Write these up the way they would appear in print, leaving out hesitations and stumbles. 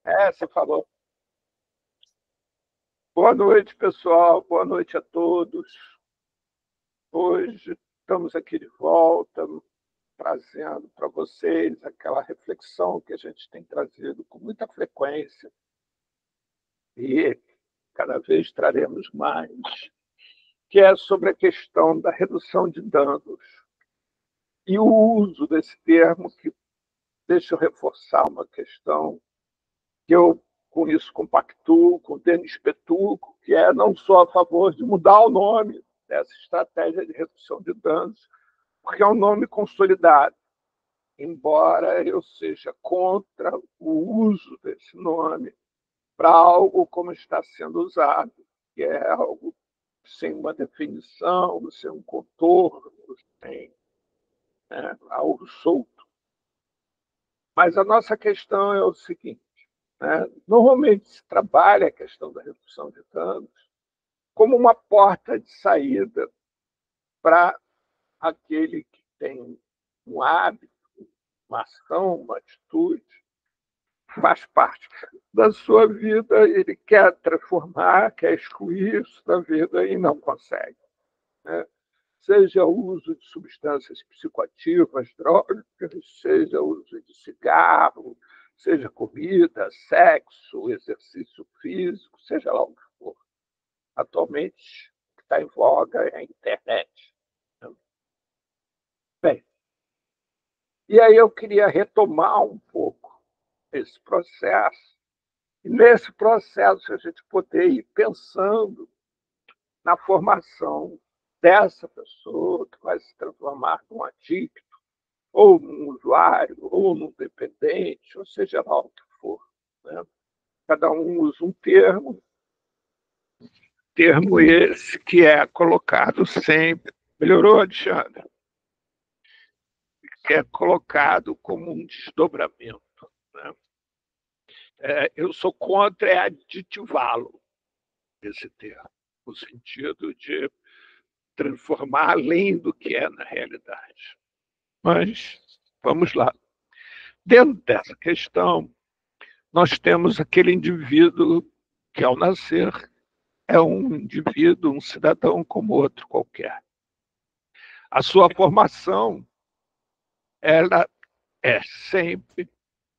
Você falou. Boa noite, pessoal. Boa noite a todos. Hoje estamos aqui de volta, trazendo para vocês aquela reflexão que a gente tem trazido com muita frequência e cada vez traremos mais, que é sobre a questão da redução de danos e o uso desse termo, que deixa eu reforçar uma questão que eu, com isso, compactuo com o Denis Petuco, que é não só a favor de mudar o nome dessa estratégia de redução de danos, porque é um nome consolidado, embora eu seja contra o uso desse nome para algo como está sendo usado, que é algo sem uma definição, sem um contorno, sem, algo solto. Mas a nossa questão é o seguinte, né? Normalmente se trabalha a questão da redução de danos como uma porta de saída para aquele que tem um hábito, uma ação, uma atitude, faz parte da sua vida, ele quer transformar, quer excluir isso da vida e não consegue, né? Seja o uso de substâncias psicoativas, drogas, seja o uso de cigarro, seja comida, sexo, exercício físico, seja lá o que for. Atualmente, o que está em voga é a internet. Bem, e aí eu queria retomar um pouco esse processo, e nesse processo a gente poder ir pensando na formação dessa pessoa que vai se transformar num adicto, ou num usuário, ou num dependente, ou seja lá o que for, né? Cada um usa um termo esse que é colocado sempre. Melhorou, Alexandre? Que é colocado como um desdobramento, né? Eu sou contra aditivá-lo, esse termo, no sentido de transformar além do que é na realidade. Mas vamos lá. Dentro dessa questão, nós temos aquele indivíduo que, ao nascer, é um indivíduo, um cidadão como outro qualquer. A sua formação, ela é sempre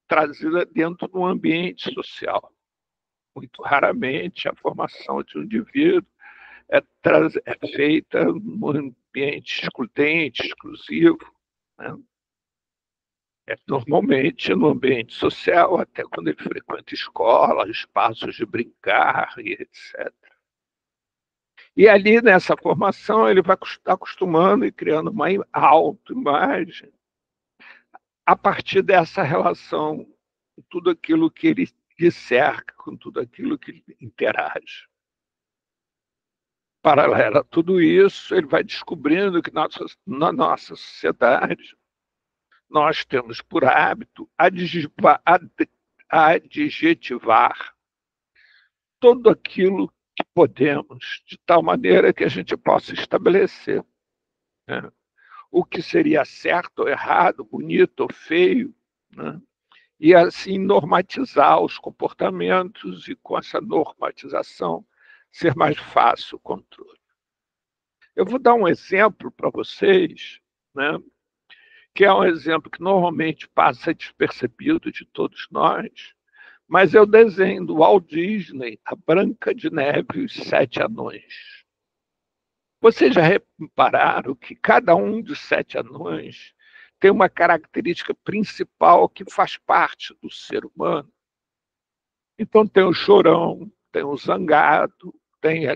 trazida dentro de um ambiente social. Muito raramente a formação de um indivíduo é feita num ambiente excludente, exclusivo, né? Normalmente no ambiente social, até quando ele frequenta escola, espaços de brincar e etc. E ali nessa formação ele vai acostumando e criando uma autoimagem a partir dessa relação com tudo aquilo que ele lhe cerca, com tudo aquilo que ele interage. Paralelo a tudo isso, ele vai descobrindo que na nossa sociedade nós temos por hábito adjetivar tudo aquilo que podemos, de tal maneira que a gente possa estabelecer, né, o que seria certo ou errado, bonito ou feio, né, e assim normatizar os comportamentos e, com essa normatização, ser mais fácil o controle. Eu vou dar um exemplo para vocês, né, que é um exemplo que normalmente passa despercebido de todos nós, mas é o desenho do Walt Disney, A Branca de Neve e os Sete Anões. Vocês já repararam que cada um dos sete anões tem uma característica principal que faz parte do ser humano? Então tem o chorão, tem o zangado, tem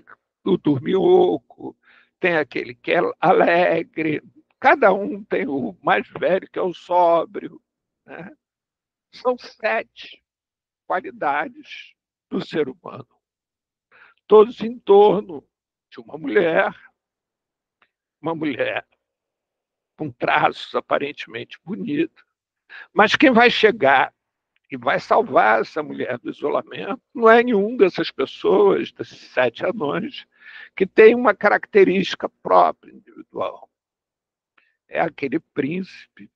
o dorminhoco, tem aquele que é alegre. Cada um tem o mais velho, que é o sóbrio, né? São sete qualidades do ser humano, todos em torno de uma mulher com traços aparentemente bonitos, mas quem vai chegar e vai salvar essa mulher do isolamento não é nenhum dessas pessoas, desses sete anões, que tem uma característica própria, individual. É aquele príncipe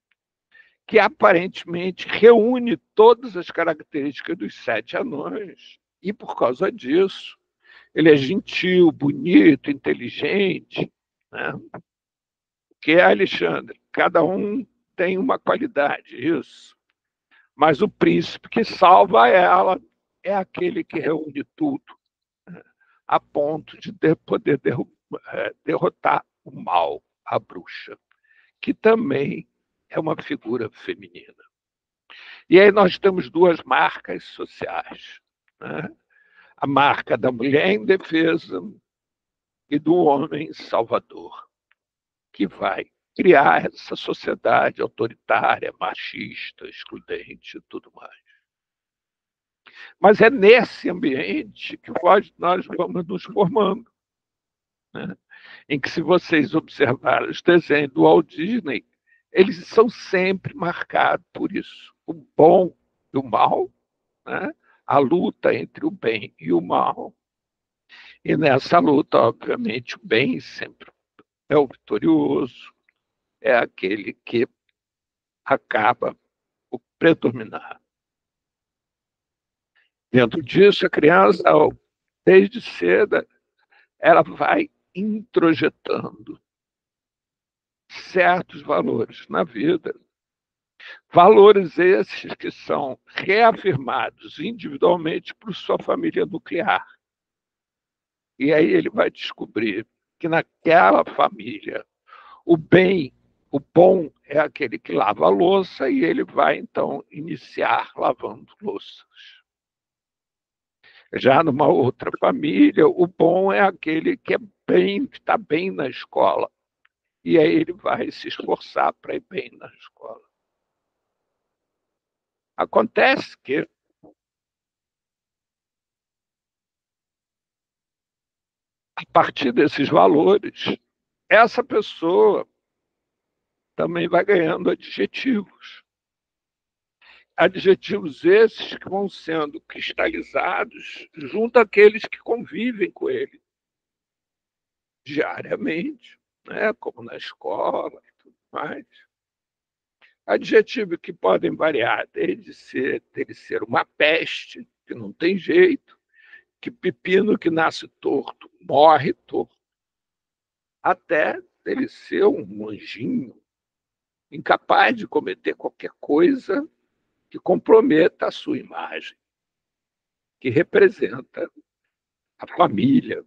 que aparentemente reúne todas as características dos 7 anões, e por causa disso, ele é gentil, bonito, inteligente, né? Que é Alexandre, cada um tem uma qualidade, isso. Mas o príncipe que salva ela é aquele que reúne tudo, né? A ponto de poder derrotar o mal, a bruxa, que também é uma figura feminina. E aí nós temos duas marcas sociais, né? A marca da mulher indefesa e do homem salvador, que vai criar essa sociedade autoritária, machista, excludente e tudo mais. Mas é nesse ambiente que nós vamos nos formando, né? Em que, se vocês observarem os desenhos do Walt Disney, eles são sempre marcados por isso. O bom e o mal, né? A luta entre o bem e o mal. E nessa luta, obviamente, o bem sempre é o vitorioso, é aquele que acaba por predominar. Dentro disso, a criança, desde cedo, ela vai introjetando certos valores na vida. Valores esses que são reafirmados individualmente por sua família nuclear. E aí ele vai descobrir que naquela família o bem, o bom é aquele que lava a louça, e ele vai então iniciar lavando louças. Já numa outra família, o bom é aquele que é bem, que está bem na escola. E aí ele vai se esforçar para ir bem na escola. Acontece que, a partir desses valores, essa pessoa também vai ganhando adjetivos. Adjetivos esses que vão sendo cristalizados junto àqueles que convivem com ele diariamente, né? Como na escola e tudo mais. Adjetivos que podem variar desde ele ser uma peste, que não tem jeito, que pepino que nasce torto morre torto, até ele ser um anjinho, incapaz de cometer qualquer coisa que comprometa a sua imagem, que representa a família,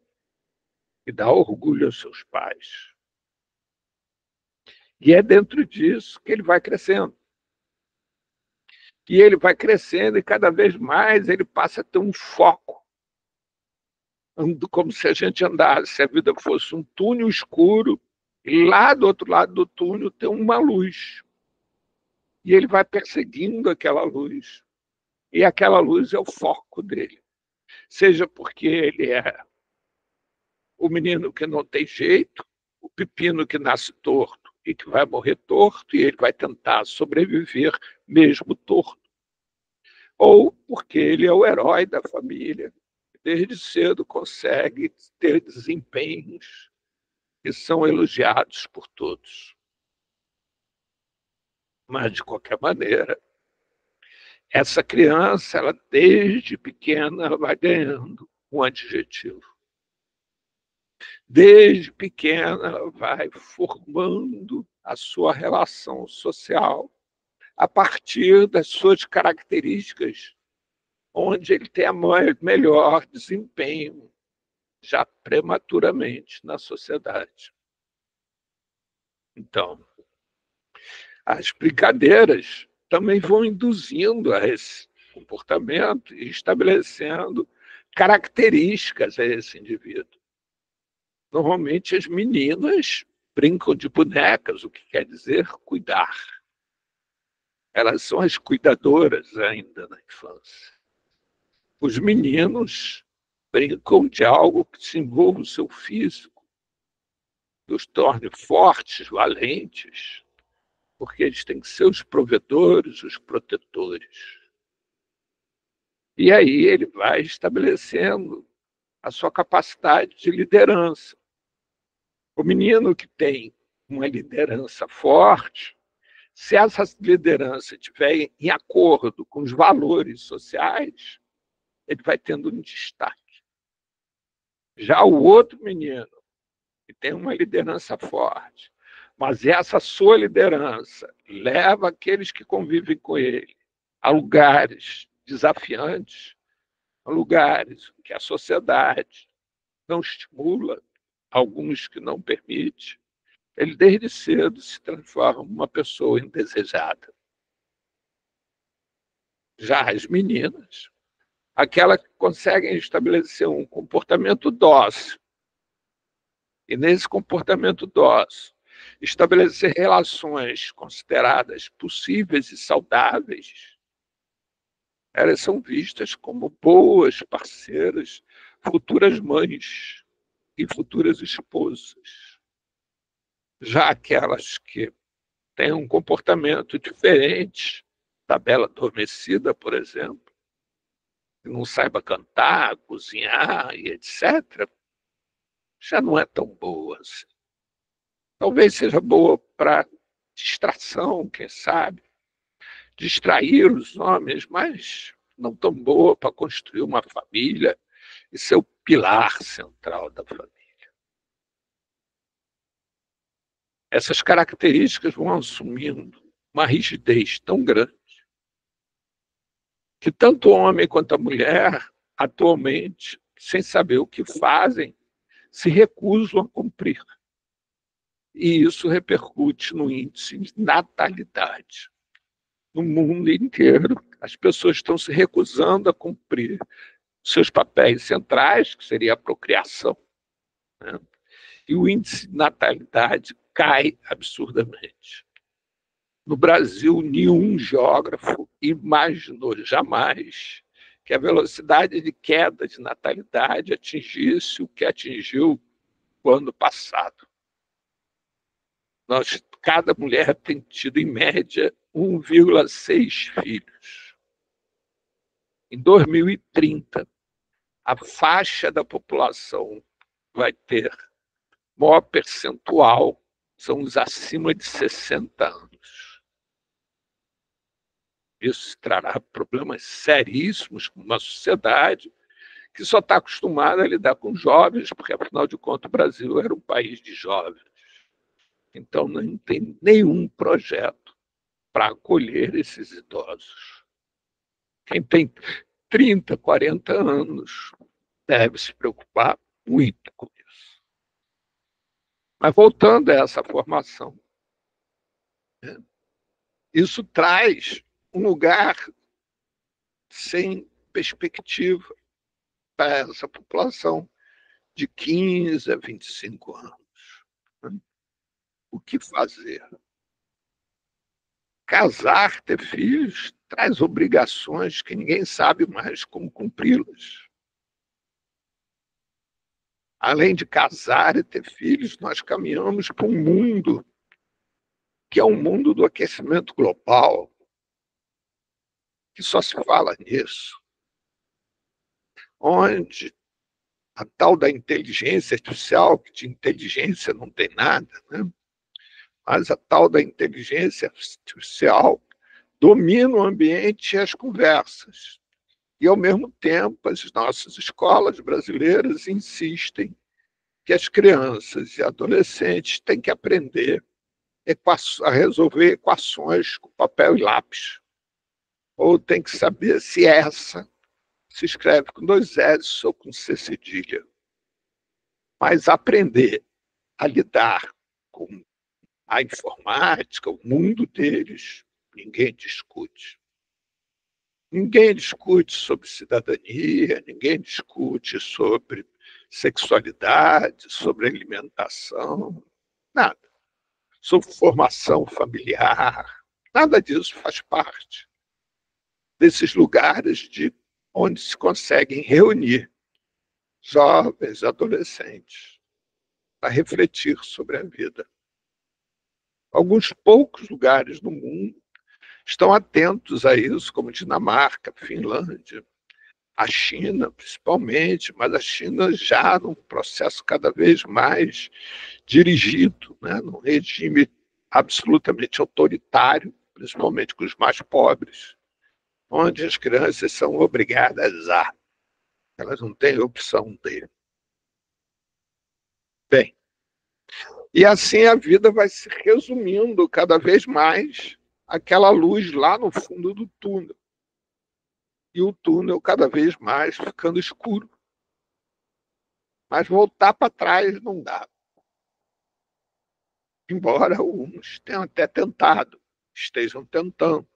que dá orgulho aos seus pais. E é dentro disso que ele vai crescendo. E ele vai crescendo e cada vez mais ele passa a ter um foco, como se a gente andasse, se a vida fosse um túnel escuro, e lá do outro lado do túnel tem uma luz. E ele vai perseguindo aquela luz. E aquela luz é o foco dele. Seja porque ele é o menino que não tem jeito, o pepino que nasce torto e que vai morrer torto, e ele vai tentar sobreviver mesmo torto. Ou porque ele é o herói da família, desde cedo consegue ter desempenhos que são elogiados por todos. Mas, de qualquer maneira, essa criança, ela desde pequena, ela vai ganhando um adjetivo. Desde pequena, ela vai formando a sua relação social a partir das suas características, onde ele tem melhor desempenho já prematuramente na sociedade. Então, as brincadeiras também vão induzindo a esse comportamento e estabelecendo características a esse indivíduo. Normalmente as meninas brincam de bonecas, o que quer dizer cuidar. Elas são as cuidadoras ainda na infância. Os meninos brincam de algo que desenvolva o seu físico, que os torne fortes, valentes, porque eles têm que ser os provedores, os protetores. E aí ele vai estabelecendo a sua capacidade de liderança. O menino que tem uma liderança forte Se essa liderança estiver em acordo com os valores sociais, ele vai tendo um destaque. Já o outro menino, que tem uma liderança forte, mas essa sua liderança leva aqueles que convivem com ele a lugares desafiantes, a lugares que a sociedade não estimula, alguns que não permite, ele desde cedo se transforma numa pessoa indesejada. Já as meninas, aquelas que conseguem estabelecer um comportamento dócil, e nesse comportamento dócil, estabelecer relações consideradas possíveis e saudáveis, elas são vistas como boas parceiras, futuras mães e futuras esposas. Já aquelas que têm um comportamento diferente da bela adormecida, por exemplo, que não saiba cantar, cozinhar e etc., já não é tão boa assim. Talvez seja boa para distração, quem sabe, distrair os homens, mas não tão boa para construir uma família e ser o pilar central da família. Essas características vão assumindo uma rigidez tão grande que tanto o homem quanto a mulher, atualmente, sem saber o que fazem, se recusam a cumprir. E isso repercute no índice de natalidade. No mundo inteiro, as pessoas estão se recusando a cumprir seus papéis centrais, que seria a procriação, né? E o índice de natalidade cai absurdamente. No Brasil, nenhum geógrafo imaginou jamais que a velocidade de queda de natalidade atingisse o que atingiu o ano passado. Cada mulher tem tido, em média, 1,6 filhos. Em 2030, a faixa da população vai ter maior percentual, são os acima de 60 anos. Isso trará problemas seríssimos com uma sociedade que só está acostumada a lidar com jovens, porque, afinal de contas, o Brasil era um país de jovens. Então, não tem nenhum projeto para acolher esses idosos. Quem tem 30, 40 anos deve se preocupar muito com isso. Mas voltando a essa formação, né, isso traz um lugar sem perspectiva para essa população de 15 a 25 anos. Né? O que fazer? Casar, ter filhos, traz obrigações que ninguém sabe mais como cumpri-las. Além de casar e ter filhos, nós caminhamos para um mundo que é um mundo do aquecimento global, que só se fala nisso, onde a tal da inteligência artificial, que de inteligência não tem nada, né? Mas a tal da inteligência artificial domina o ambiente e as conversas. E, ao mesmo tempo, as nossas escolas brasileiras insistem que as crianças e adolescentes têm que aprender a resolver equações com papel e lápis. Ou tem que saber se essa se escreve com 2 S ou com C cedilha. Mas aprender a lidar com a informática, o mundo deles, ninguém discute. Ninguém discute sobre cidadania, ninguém discute sobre sexualidade, sobre alimentação, nada. Sobre formação familiar, nada disso faz parte desses lugares onde se conseguem reunir jovens, adolescentes, para refletir sobre a vida. Alguns poucos lugares no mundo estão atentos a isso, como Dinamarca, Finlândia, a China, principalmente, mas a China já num processo cada vez mais dirigido, né, num regime absolutamente autoritário, principalmente com os mais pobres, onde as crianças são obrigadas a. Elas não têm opção dele. Bem, e assim a vida vai se resumindo cada vez mais aquela luz lá no fundo do túnel. E o túnel cada vez mais ficando escuro. Mas voltar para trás não dá. Embora uns tenham até tentado, estejam tentando.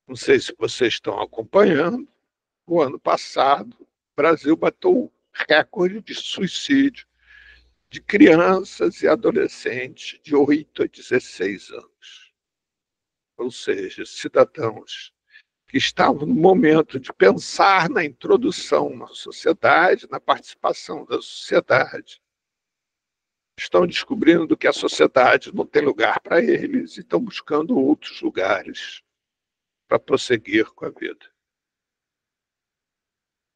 Não sei se vocês estão acompanhando, o ano passado, o Brasil bateu recorde de suicídio de crianças e adolescentes de 8 a 16 anos. Ou seja, cidadãos que estavam no momento de pensar na introdução na sociedade, na participação da sociedade, estão descobrindo que a sociedade não tem lugar para eles e estão buscando outros lugares para prosseguir com a vida.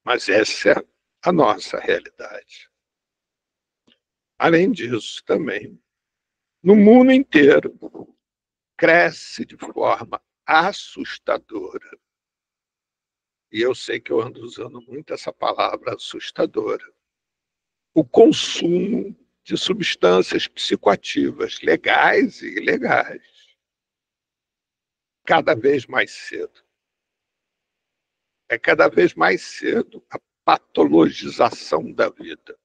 Mas essa é a nossa realidade. Além disso, também, no mundo inteiro, cresce de forma assustadora. E eu sei que eu ando usando muito essa palavra assustadora. O consumo de substâncias psicoativas, legais e ilegais, cada vez mais cedo. É cada vez mais cedo a patologização da vida.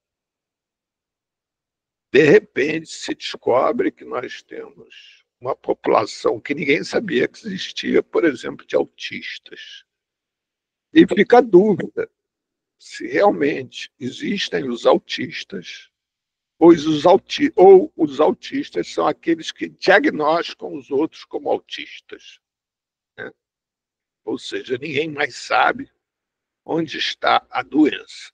De repente, se descobre que nós temos uma população que ninguém sabia que existia, por exemplo, de autistas. E fica a dúvida se realmente existem os autistas, ou os autistas são aqueles que diagnosticam os outros como autistas. Né? Ou seja, ninguém mais sabe onde está a doença.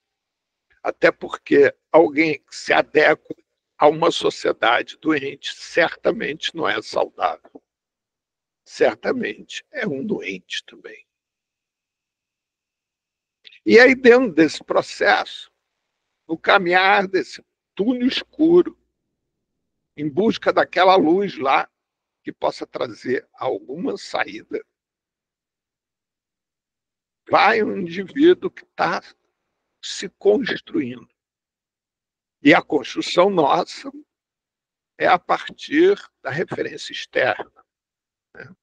Até porque alguém que se adequa a uma sociedade doente certamente não é saudável. Certamente é um doente também. E aí, dentro desse processo, no caminhar desse túnel escuro, em busca daquela luz lá que possa trazer alguma saída, vai um indivíduo que está se construindo. E a construção nossa é a partir da referência externa. Né?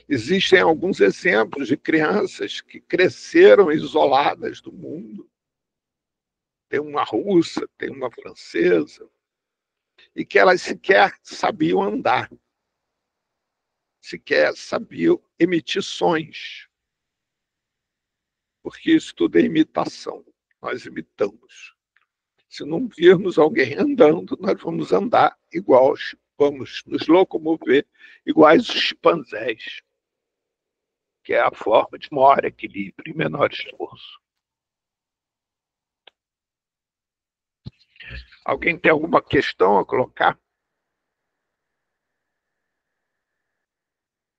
Existem alguns exemplos de crianças que cresceram isoladas do mundo. Tem uma russa, tem uma francesa, e que elas sequer sabiam andar, sequer sabiam emitir sons, porque isso tudo é imitação, nós imitamos. Se não virmos alguém andando, nós vamos andar igual, vamos nos locomover iguais os chimpanzés, que é a forma de maior equilíbrio e menor esforço. Alguém tem alguma questão a colocar?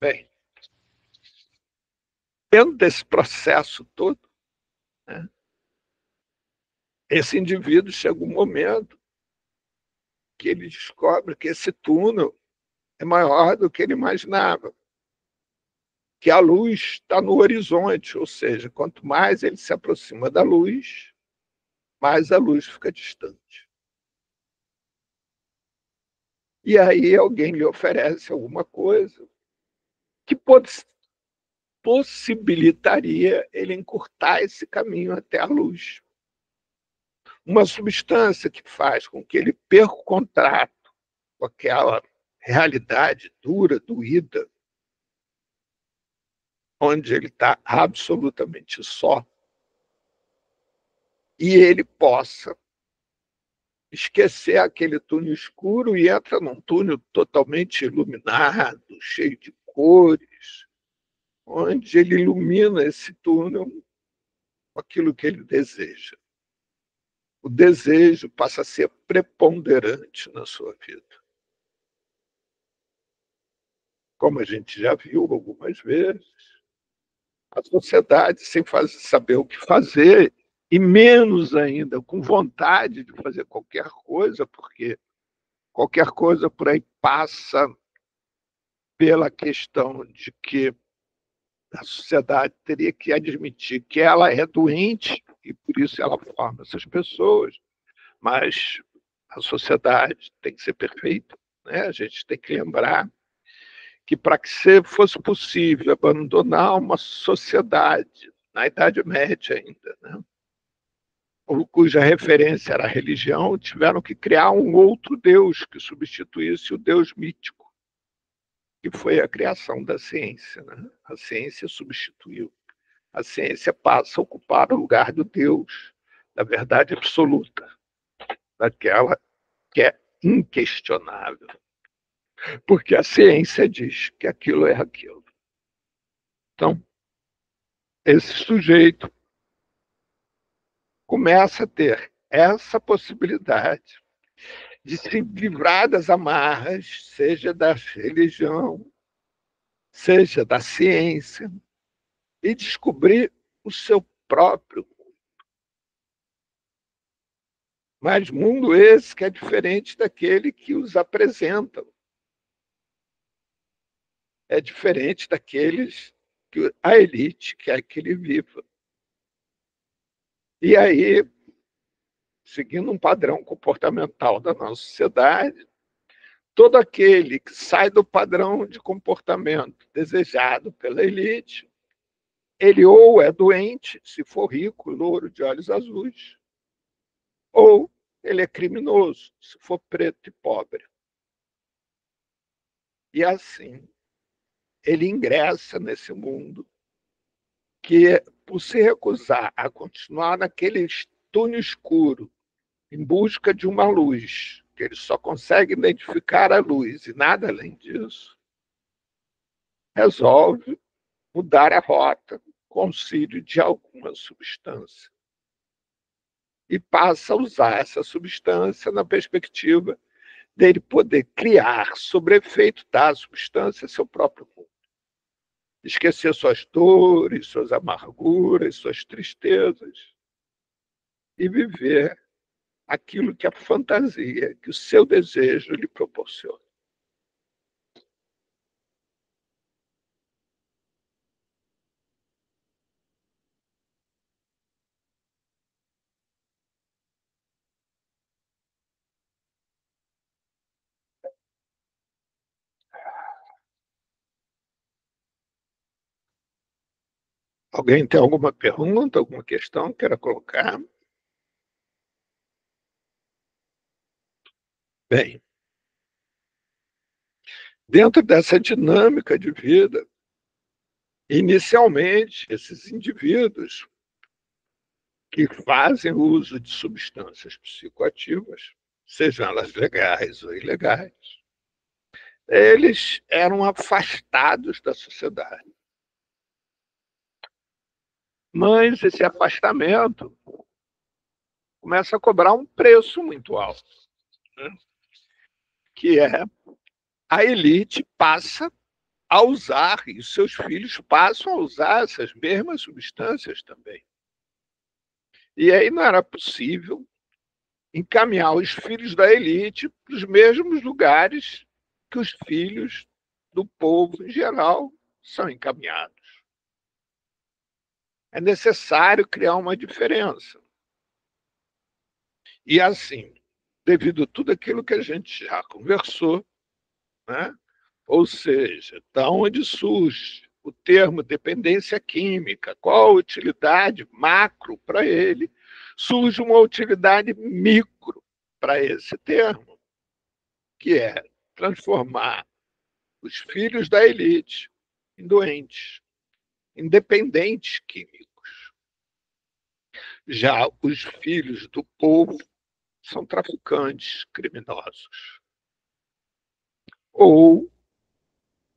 Bem, dentro desse processo todo, né, esse indivíduo chega um momento que ele descobre que esse túnel é maior do que ele imaginava, que a luz está no horizonte, ou seja, quanto mais ele se aproxima da luz, mais a luz fica distante. E aí alguém lhe oferece alguma coisa que possibilitaria ele encurtar esse caminho até a luz. Uma substância que faz com que ele perca o contato com aquela realidade dura, doída, onde ele está absolutamente só, e ele possa esquecer aquele túnel escuro e entra num túnel totalmente iluminado, cheio de cores, onde ele ilumina esse túnel com aquilo que ele deseja. O desejo passa a ser preponderante na sua vida. Como a gente já viu algumas vezes, a sociedade, sem saber o que fazer, e menos ainda com vontade de fazer qualquer coisa, porque qualquer coisa por aí passa pela questão de que a sociedade teria que admitir que ela é doente e por isso ela forma essas pessoas, mas a sociedade tem que ser perfeita, né? A gente tem que lembrar que para que fosse possível abandonar uma sociedade na Idade Média ainda, né? Cuja referência era a religião, tiveram que criar um outro Deus que substituísse o Deus mítico, que foi a criação da ciência, né? A ciência substituiu. A ciência passa a ocupar o lugar do Deus, da verdade absoluta, daquela que é inquestionável, porque a ciência diz que aquilo é aquilo. Então, esse sujeito começa a ter essa possibilidade de se livrar das amarras, seja da religião, seja da ciência, e descobrir o seu próprio mundo. Mas mundo esse que é diferente daquele que os apresentam. É diferente daqueles que a elite quer que ele viva. E aí, seguindo um padrão comportamental da nossa sociedade, todo aquele que sai do padrão de comportamento desejado pela elite, ele ou é doente, se for rico, louro, de olhos azuis, ou ele é criminoso, se for preto e pobre. E assim, ele ingressa nesse mundo que, por se recusar a continuar naquele túnel escuro, em busca de uma luz, que ele só consegue identificar a luz e nada além disso, resolve mudar a rota com auxílio de alguma substância. E passa a usar essa substância na perspectiva dele poder criar, sobre efeito da substância, seu próprio mundo. Esquecer suas dores, suas amarguras, suas tristezas e viver aquilo que a fantasia, que o seu desejo lhe proporciona. Alguém tem alguma pergunta, alguma questão que queira colocar? Bem, dentro dessa dinâmica de vida, inicialmente, esses indivíduos que fazem uso de substâncias psicoativas, sejam elas legais ou ilegais, eles eram afastados da sociedade. Mas esse afastamento começa a cobrar um preço muito alto, né? Que é a elite passa a usar, e os seus filhos passam a usar essas mesmas substâncias também. E aí não era possível encaminhar os filhos da elite para os mesmos lugares que os filhos do povo em geral são encaminhados. É necessário criar uma diferença. E assim, devido a tudo aquilo que a gente já conversou, né? Ou seja, da onde surge o termo dependência química, qual a utilidade macro para ele, surge uma utilidade micro para esse termo, que é transformar os filhos da elite em doentes, em dependentes químicos. Já os filhos do povo são traficantes criminosos. Ou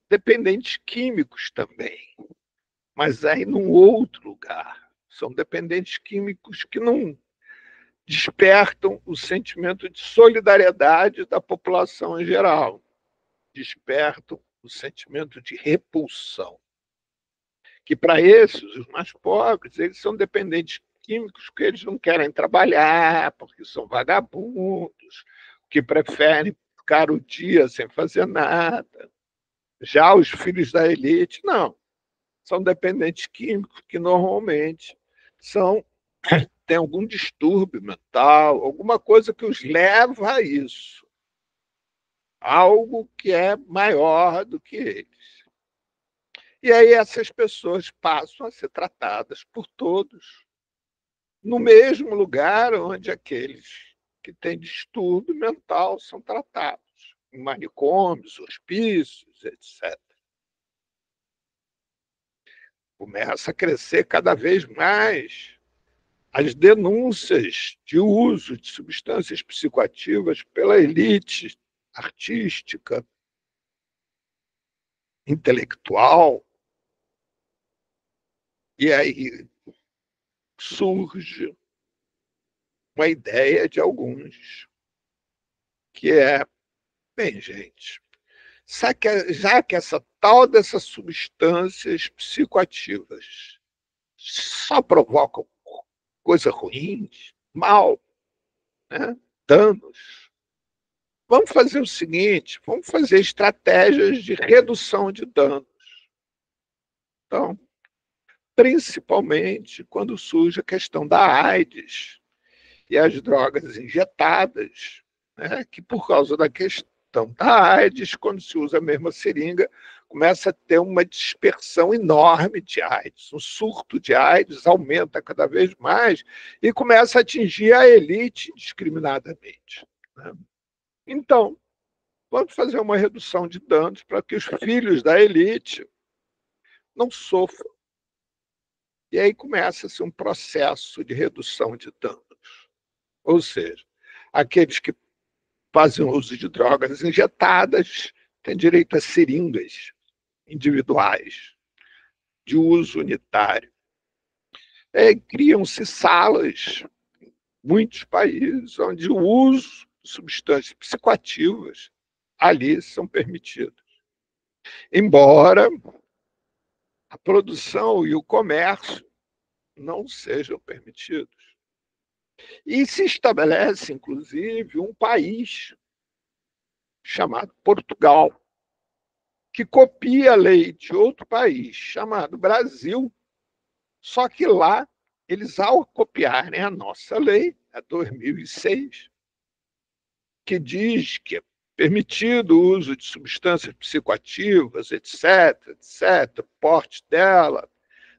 dependentes químicos também, mas aí num outro lugar. São dependentes químicos que não despertam o sentimento de solidariedade da população em geral, despertam o sentimento de repulsão. Que para esses, os mais pobres, eles são dependentes químicos porque eles não querem trabalhar, porque são vagabundos, que preferem ficar o dia sem fazer nada. Já os filhos da elite, não. São dependentes químicos que normalmente têm algum distúrbio mental, alguma coisa que os leva a isso. Algo que é maior do que eles. E aí essas pessoas passam a ser tratadas por todos no mesmo lugar onde aqueles que têm distúrbio mental são tratados, em manicômios, hospícios, etc. Começa a crescer cada vez mais as denúncias de uso de substâncias psicoativas pela elite artística, intelectual, e aí surge uma ideia de alguns, que é, bem, gente, já que essa tal dessas substâncias psicoativas só provocam coisas ruins, mal, né? Danos, vamos fazer o seguinte, vamos fazer estratégias de redução de danos. Então, principalmente quando surge a questão da AIDS e as drogas injetadas, né, que por causa da questão da AIDS, quando se usa a mesma seringa, começa a ter uma dispersão enorme de AIDS. O surto de AIDS aumenta cada vez mais e começa a atingir a elite indiscriminadamente, né? Então, vamos fazer uma redução de danos para que os filhos da elite não sofram. E aí começa-se um processo de redução de danos. Ou seja, aqueles que fazem uso de drogas injetadas têm direito a seringas individuais, de uso unitário. Criam-se salas, em muitos países, onde o uso de substâncias psicoativas ali são permitidos. Embora a produção e o comércio não sejam permitidos. E se estabelece, inclusive, um país chamado Portugal, que copia a lei de outro país chamado Brasil, só que lá, eles, ao copiarem a nossa lei, a 2006, que diz que é permitido o uso de substâncias psicoativas, etc., etc., porte dela,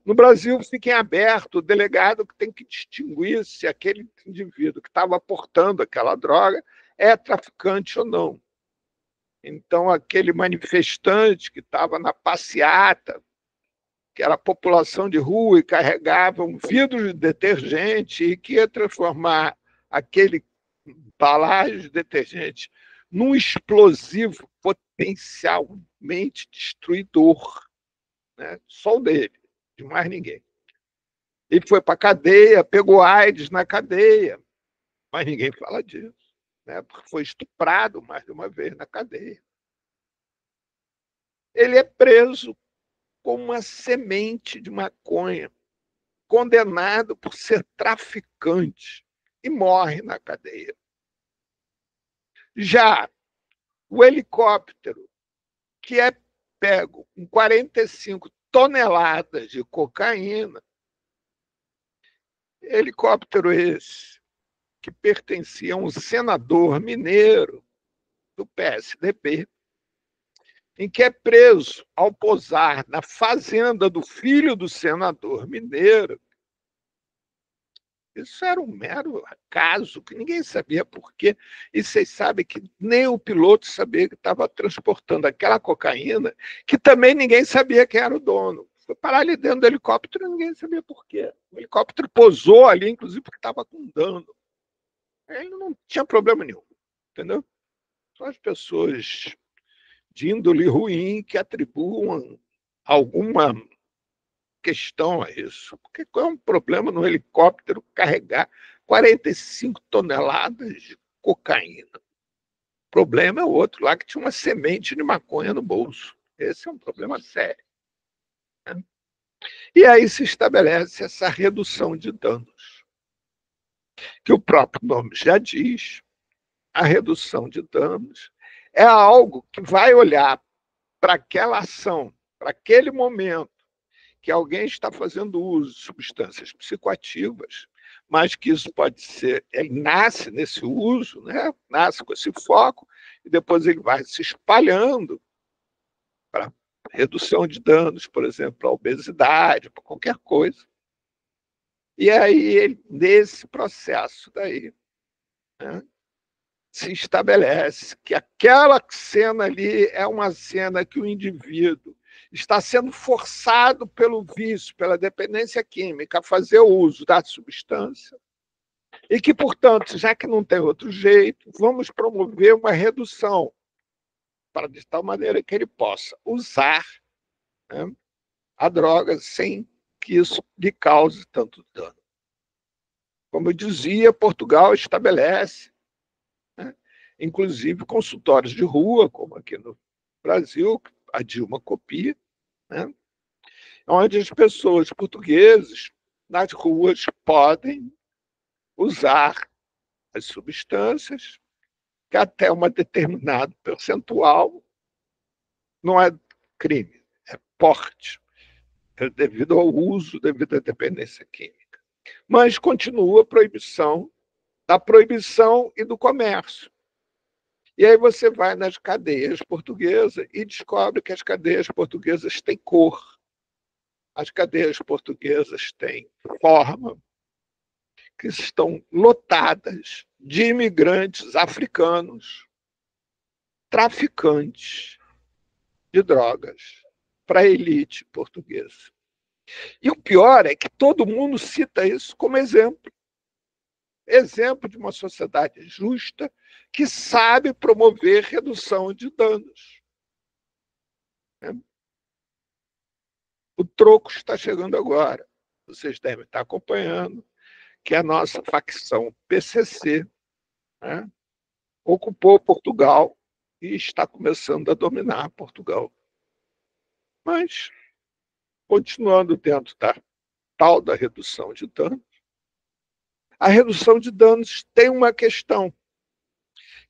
no Brasil fica em aberto, o delegado que tem que distinguir se aquele indivíduo que estava portando aquela droga é traficante ou não. Então, aquele manifestante que estava na passeata, que era a população de rua e carregava um vidro de detergente e que ia transformar aquele embalagem de detergente num explosivo potencialmente destruidor, né? Só o dele, de mais ninguém. Ele foi para a cadeia, pegou AIDS na cadeia, mas ninguém fala disso, né? Porque foi estuprado mais de uma vez na cadeia. Ele é preso como uma semente de maconha, condenado por ser traficante e morre na cadeia. Já o helicóptero, que é pego com 45 toneladas de cocaína, helicóptero esse que pertencia a um senador mineiro do PSDB, em que é preso ao pousar na fazenda do filho do senador mineiro. Isso era um mero acaso, que ninguém sabia por quê. E vocês sabem que nem o piloto sabia que estava transportando aquela cocaína, que também ninguém sabia quem era o dono. Foi parar ali dentro do helicóptero e ninguém sabia por quê. O helicóptero pousou ali, inclusive, porque estava com dano. Ele não tinha problema nenhum, entendeu? São as pessoas de índole ruim que atribuam alguma questão a isso. Porque qual é um problema no helicóptero carregar 45 toneladas de cocaína? O problema é o outro lá que tinha uma semente de maconha no bolso. Esse é um problema sério, né? E aí se estabelece essa redução de danos, que o próprio nome já diz, a redução de danos É algo que vai olhar para aquela ação, para aquele momento que alguém está fazendo uso de substâncias psicoativas, mas que isso pode ser, ele nasce nesse uso, né? Nasce com esse foco, e depois ele vai se espalhando para redução de danos, por exemplo, a obesidade, para qualquer coisa. E aí, nesse processo daí, né, se estabelece que aquela cena ali é uma cena que o indivíduo está sendo forçado pelo vício, pela dependência química, a fazer uso da substância, e que, portanto, já que não tem outro jeito, vamos promover uma redução, para de tal maneira que ele possa usar, né, a droga sem que isso lhe cause tanto dano. Como eu dizia, Portugal estabelece, né, inclusive consultórios de rua, como aqui no Brasil, a Dilma copia, né, onde as pessoas portuguesas nas ruas podem usar as substâncias, que até um determinado percentual não é crime, é porte, é devido ao uso, devido à dependência química. Mas continua a proibição da proibição e do comércio. E aí você vai nas cadeias portuguesas e descobre que as cadeias portuguesas têm cor, as cadeias portuguesas têm forma, que estão lotadas de imigrantes africanos, traficantes de drogas, para a elite portuguesa. E o pior é que todo mundo cita isso como exemplo. Exemplo de uma sociedade justa que sabe promover redução de danos. O troco está chegando agora. Vocês devem estar acompanhando que a nossa facção PCC, né, ocupou Portugal e está começando a dominar Portugal. Mas, continuando dentro da tal da redução de danos, a redução de danos tem uma questão,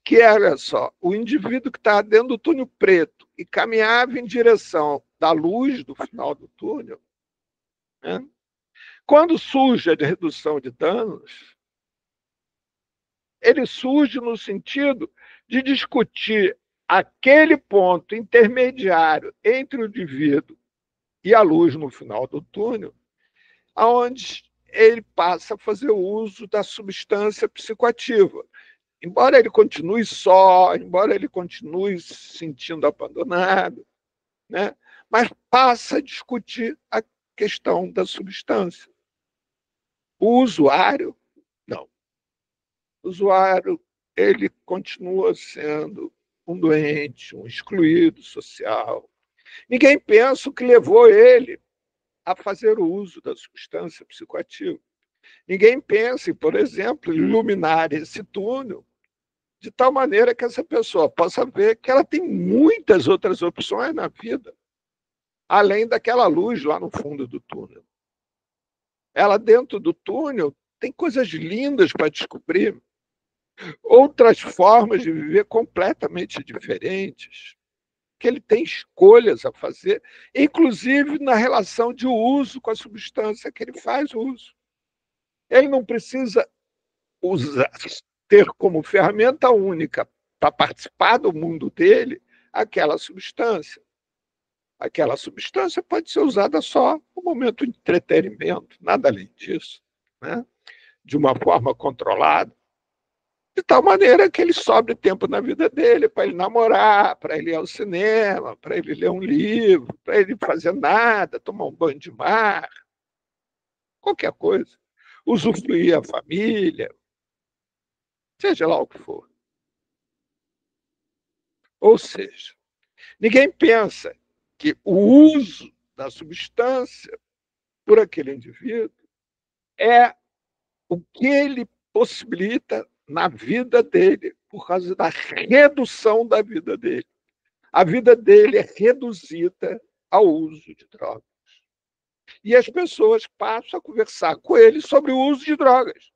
que é, olha só, o indivíduo que está dentro do túnel preto e caminhava em direção da luz do final do túnel, né, quando surge a redução de danos, ele surge no sentido de discutir aquele ponto intermediário entre o indivíduo e a luz no final do túnel, onde ele passa a fazer uso da substância psicoativa. Embora ele continue só, embora ele continue se sentindo abandonado, né, mas passa a discutir a questão da substância. O usuário, não. O usuário, ele continua sendo um doente, um excluído social. Ninguém pensa o que levou ele a fazer o uso da substância psicoativa. Ninguém pensa em, por exemplo, iluminar esse túnel de tal maneira que essa pessoa possa ver que ela tem muitas outras opções na vida, além daquela luz lá no fundo do túnel. Ela, dentro do túnel, tem coisas lindas para descobrir, outras formas de viver completamente diferentes, que ele tem escolhas a fazer, inclusive na relação de uso com a substância que ele faz uso. Ele não precisa usar, ter como ferramenta única para participar do mundo dele aquela substância. Aquela substância pode ser usada só no momento de entretenimento, nada além disso, né, de uma forma controlada, de tal maneira que ele sobre tempo na vida dele para ele namorar, para ele ir ao cinema, para ele ler um livro, para ele fazer nada, tomar um banho de mar, qualquer coisa, usufruir a família, seja lá o que for. Ou seja, ninguém pensa que o uso da substância por aquele indivíduo é o que ele possibilita na vida dele, por causa da redução da vida dele. A vida dele é reduzida ao uso de drogas. E as pessoas passam a conversar com ele sobre o uso de drogas,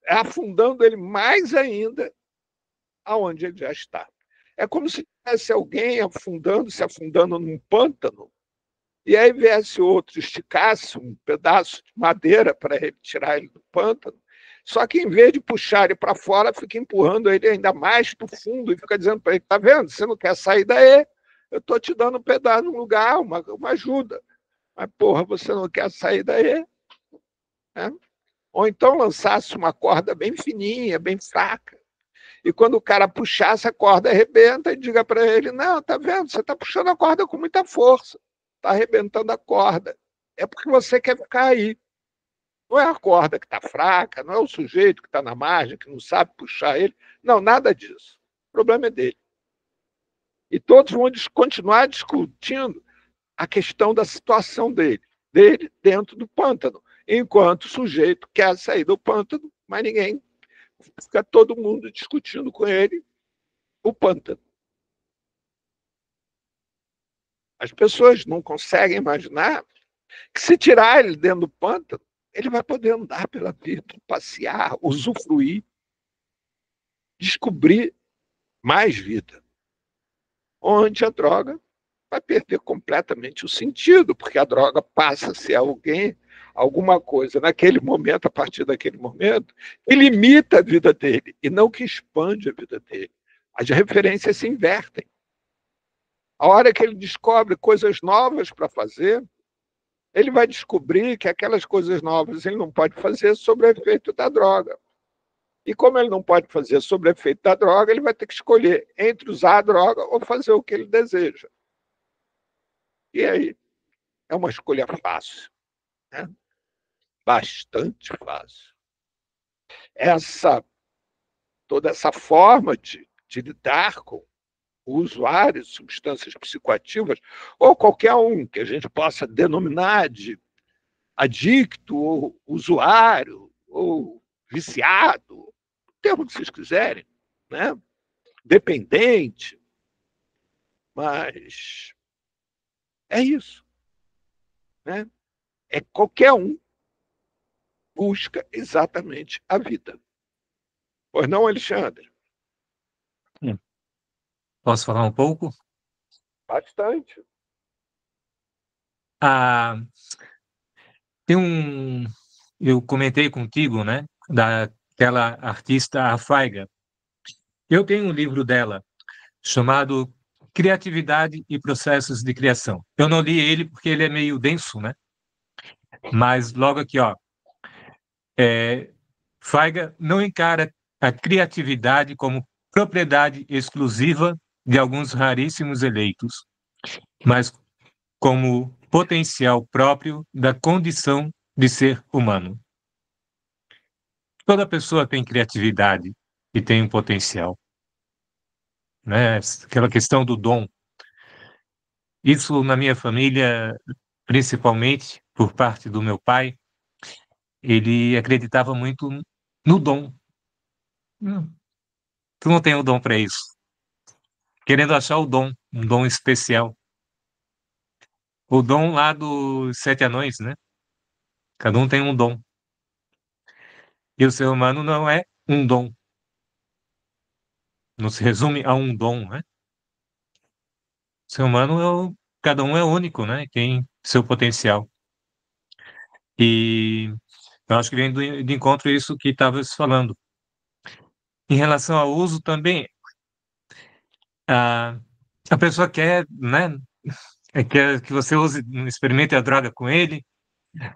afundando ele mais ainda aonde ele já está. É como se tivesse alguém afundando, se afundando num pântano, e aí viesse outro, esticasse um pedaço de madeira para tirar ele do pântano, só que em vez de puxar ele para fora, fica empurrando ele ainda mais para o fundo e fica dizendo para ele, tá vendo, você não quer sair daí, eu estou te dando um pedaço no lugar, uma ajuda. Mas, porra, você não quer sair daí? Né? Ou então lançasse uma corda bem fininha, bem fraca, e quando o cara puxasse, a corda arrebenta e diga para ele, não, tá vendo, você está puxando a corda com muita força, está arrebentando a corda. É porque você quer ficar aí. Não é a corda que está fraca, não é o sujeito que está na margem, que não sabe puxar ele. Não, nada disso. O problema é dele. E todos vão continuar discutindo a questão da situação dele dentro do pântano, enquanto o sujeito quer sair do pântano, mas ninguém, fica todo mundo discutindo com ele o pântano. As pessoas não conseguem imaginar que se tirar ele dentro do pântano, ele vai poder andar pela vida, passear, usufruir, descobrir mais vida. Onde a droga vai perder completamente o sentido, porque a droga passa a ser alguém, alguma coisa naquele momento, a partir daquele momento, que limita a vida dele e não que expande a vida dele. As referências se invertem. A hora que ele descobre coisas novas para fazer, ele vai descobrir que aquelas coisas novas ele não pode fazer sob o efeito da droga. E como ele não pode fazer sob o efeito da droga, ele vai ter que escolher entre usar a droga ou fazer o que ele deseja. E aí é uma escolha fácil, né? Bastante fácil. Toda essa forma de lidar com o usuário de substâncias psicoativas, ou qualquer um que a gente possa denominar de adicto, ou usuário, ou viciado, o termo que vocês quiserem, né? Dependente, mas é isso, né? É qualquer um busca exatamente a vida. Pois não, Alexandre? Posso falar um pouco? Bastante. Ah, tem um. Eu comentei contigo, né? Daquela artista, a Faiga. Eu tenho um livro dela chamado Criatividade e Processos de Criação. Eu não li ele porque ele é meio denso, né? Mas logo aqui, ó. Faiga não encara a criatividade como propriedade exclusiva de alguns raríssimos eleitos, mas como potencial próprio da condição de ser humano. Toda pessoa tem criatividade e tem um potencial, né? Aquela questão do dom. Isso na minha família, principalmente por parte do meu pai, ele acreditava muito no dom. Tu não tem o dom para isso. Querendo achar o dom, um dom especial. O dom lá dos sete anões, né? Cada um tem um dom. E o ser humano não é um dom. Não se resume a um dom, né? O ser humano cada um é único, né? Tem seu potencial. E eu acho que vem de encontro a isso que estavas falando. Em relação ao uso também, a, a pessoa quer, né? Quer que você use, experimente a droga com ele.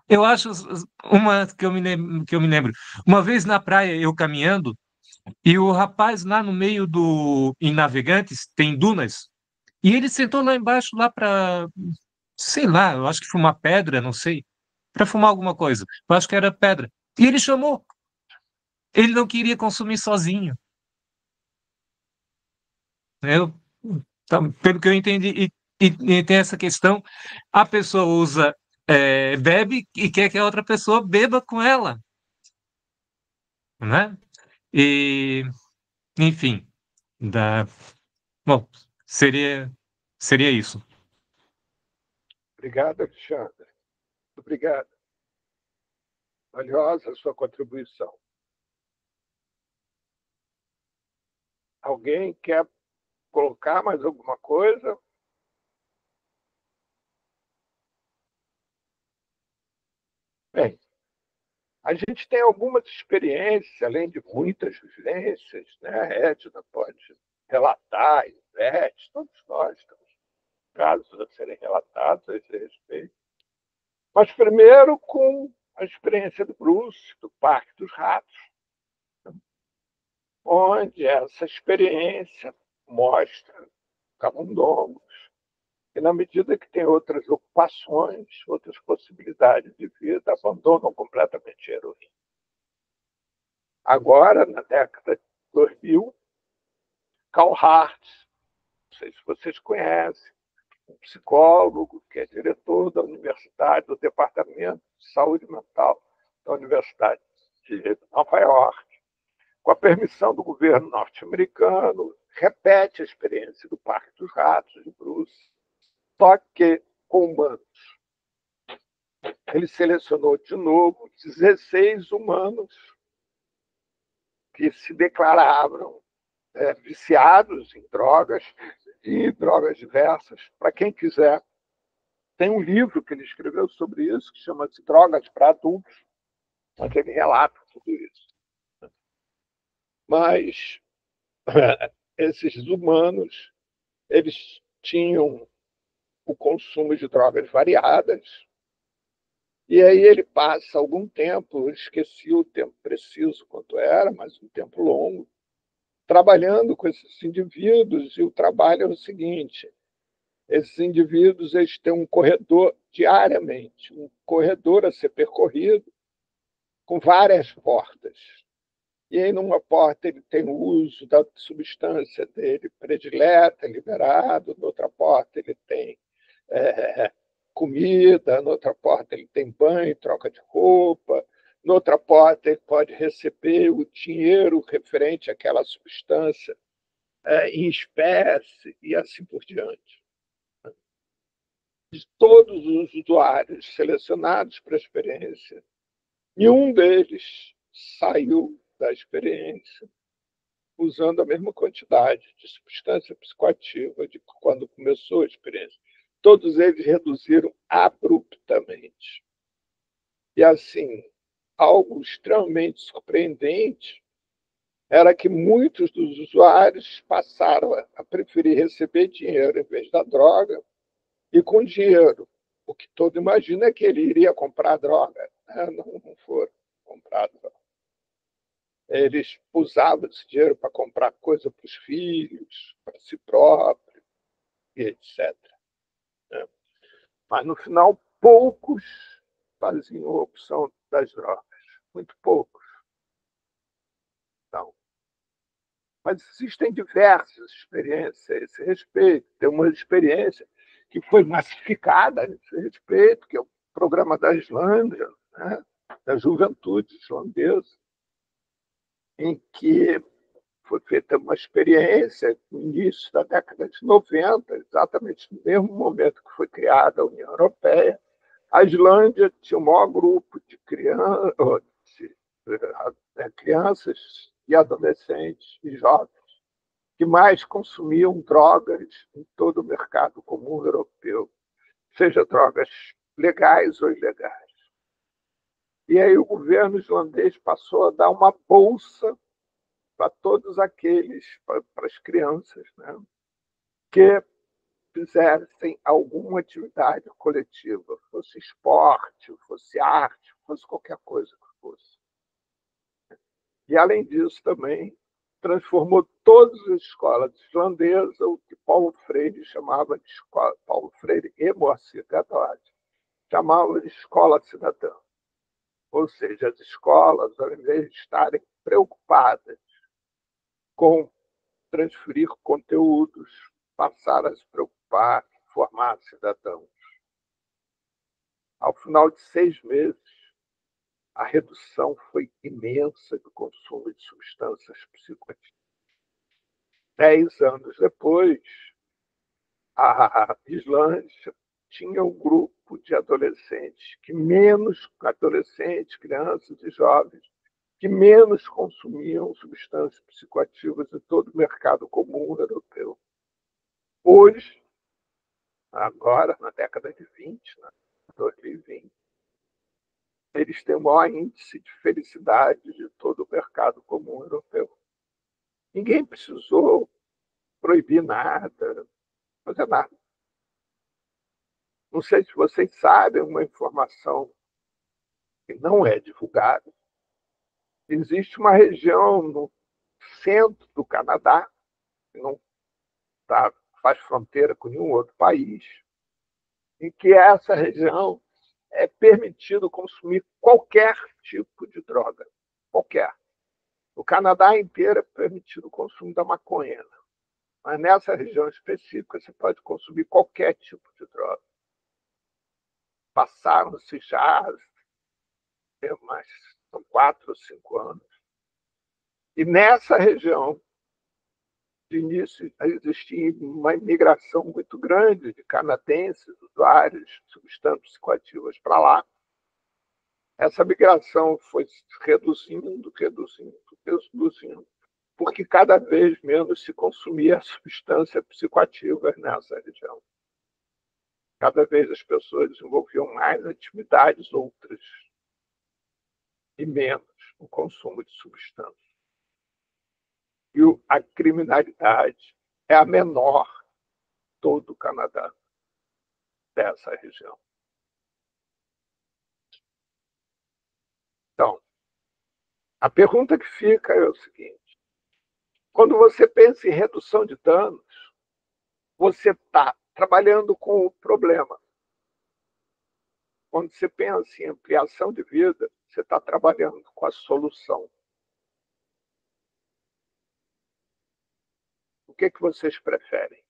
Eu acho uma que eu me lembro. Uma vez na praia, eu caminhando, e o rapaz lá no meio em Navegantes, tem dunas, e ele sentou lá embaixo, lá para, sei lá, eu acho que fumar pedra, não sei, para fumar alguma coisa. Eu acho que era pedra. E ele chamou. Ele não queria consumir sozinho. Eu, pelo que eu entendi, e tem essa questão, a pessoa usa, bebe e quer que a outra pessoa beba com ela, né? E, enfim, da, bom, seria, seria isso. Obrigado, Alexandre. Obrigado. Valiosa a sua contribuição. Alguém quer colocar mais alguma coisa? Bem, a gente tem algumas experiências, além de muitas vivências, né? A Edna pode relatar, Ivete, todos nós temos casos a serem relatados a esse respeito. Mas primeiro com a experiência do Bruce, do Parque dos Ratos, onde essa experiência mostra camundongos, e na medida que tem outras ocupações, outras possibilidades de vida, abandonam completamente a heroína. Agora, na década de 2000, Carl Hart, não sei se vocês conhecem, um psicólogo que é diretor da Universidade, do Departamento de Saúde Mental da Universidade de Nova York, com a permissão do governo norte-americano, repete a experiência do Parque dos Ratos, de Bruce, só que com humanos. Ele selecionou de novo 16 humanos que se declaravam viciados em drogas e drogas diversas. Para quem quiser, tem um livro que ele escreveu sobre isso, que chama-se Drogas para Adultos, onde ele relata tudo isso. Mas esses humanos, eles tinham o consumo de drogas variadas, e aí ele passa algum tempo, eu esqueci o tempo preciso quanto era, mas um tempo longo, trabalhando com esses indivíduos, e o trabalho é o seguinte: esses indivíduos eles têm um corredor diariamente, um corredor a ser percorrido com várias portas. E aí, numa porta, ele tem o uso da substância dele predileta, liberado, noutra porta, ele tem é, comida, noutra porta, ele tem banho, troca de roupa, noutra porta, ele pode receber o dinheiro referente àquela substância em espécie e assim por diante. De todos os usuários selecionados para a experiência, nenhum deles saiu da experiência usando a mesma quantidade de substância psicoativa de quando começou a experiência. Todos eles reduziram abruptamente. E, assim, algo extremamente surpreendente era que muitos dos usuários passaram a preferir receber dinheiro em vez da droga, e com dinheiro. O que todo imagina é que ele iria comprar droga. Não foram comprar droga. Eles usavam esse dinheiro para comprar coisa para os filhos, para si próprio, e etc. Mas, no final, poucos faziam a opção das drogas. Muito poucos. Então, mas existem diversas experiências a esse respeito. Tem uma experiência que foi massificada a esse respeito, que é o programa da Islândia, né? Da juventude islandesa, em que foi feita uma experiência no início da década de 90, exatamente no mesmo momento que foi criada a União Europeia. A Islândia tinha o maior grupo de crianças e adolescentes e jovens que mais consumiam drogas em todo o mercado comum europeu, seja drogas legais ou ilegais. E aí o governo islandês passou a dar uma bolsa para todos aqueles, para as crianças, né, que fizessem alguma atividade coletiva, fosse esporte, fosse arte, fosse qualquer coisa que fosse. E, além disso, também transformou todas as escolas islandesas, o que Paulo Freire chamava de escola, Paulo Freire e Moacir Gadot, chamava de escola cidadã. Ou seja, as escolas, ao invés de estarem preocupadas com transferir conteúdos, passaram a se preocupar em formar cidadãos. Ao final de 6 meses, a redução foi imensa do consumo de substâncias psicoativas. 10 anos depois, a Islândia tinha um grupo de adolescentes, que menos adolescentes, crianças e jovens, que menos consumiam substâncias psicoativas em todo o mercado comum europeu. Hoje, agora, na década de 20, 2020, eles têm o maior índice de felicidade de todo o mercado comum europeu. Ninguém precisou proibir nada, fazer nada. Não sei se vocês sabem uma informação que não é divulgada. Existe uma região no centro do Canadá, que não faz fronteira com nenhum outro país, em que essa região é permitido consumir qualquer tipo de droga. Qualquer. O Canadá inteiro é permitido o consumo da maconha. Mas nessa região específica você pode consumir qualquer tipo de droga. Passaram-se já mais, são 4 ou 5 anos. E nessa região, de início, existia uma imigração muito grande de canadenses, usuários de substâncias psicoativas para lá. Essa migração foi reduzindo, porque cada vez menos se consumia substância psicoativa nessa região. Cada vez as pessoas desenvolviam mais atividades outras e menos o consumo de substâncias. E a criminalidade é a menor de todo o Canadá, dessa região. Então, a pergunta que fica é o seguinte: quando você pensa em redução de danos, você está trabalhando com o problema. Quando você pensa em ampliação de vida, você está trabalhando com a solução. O que vocês preferem?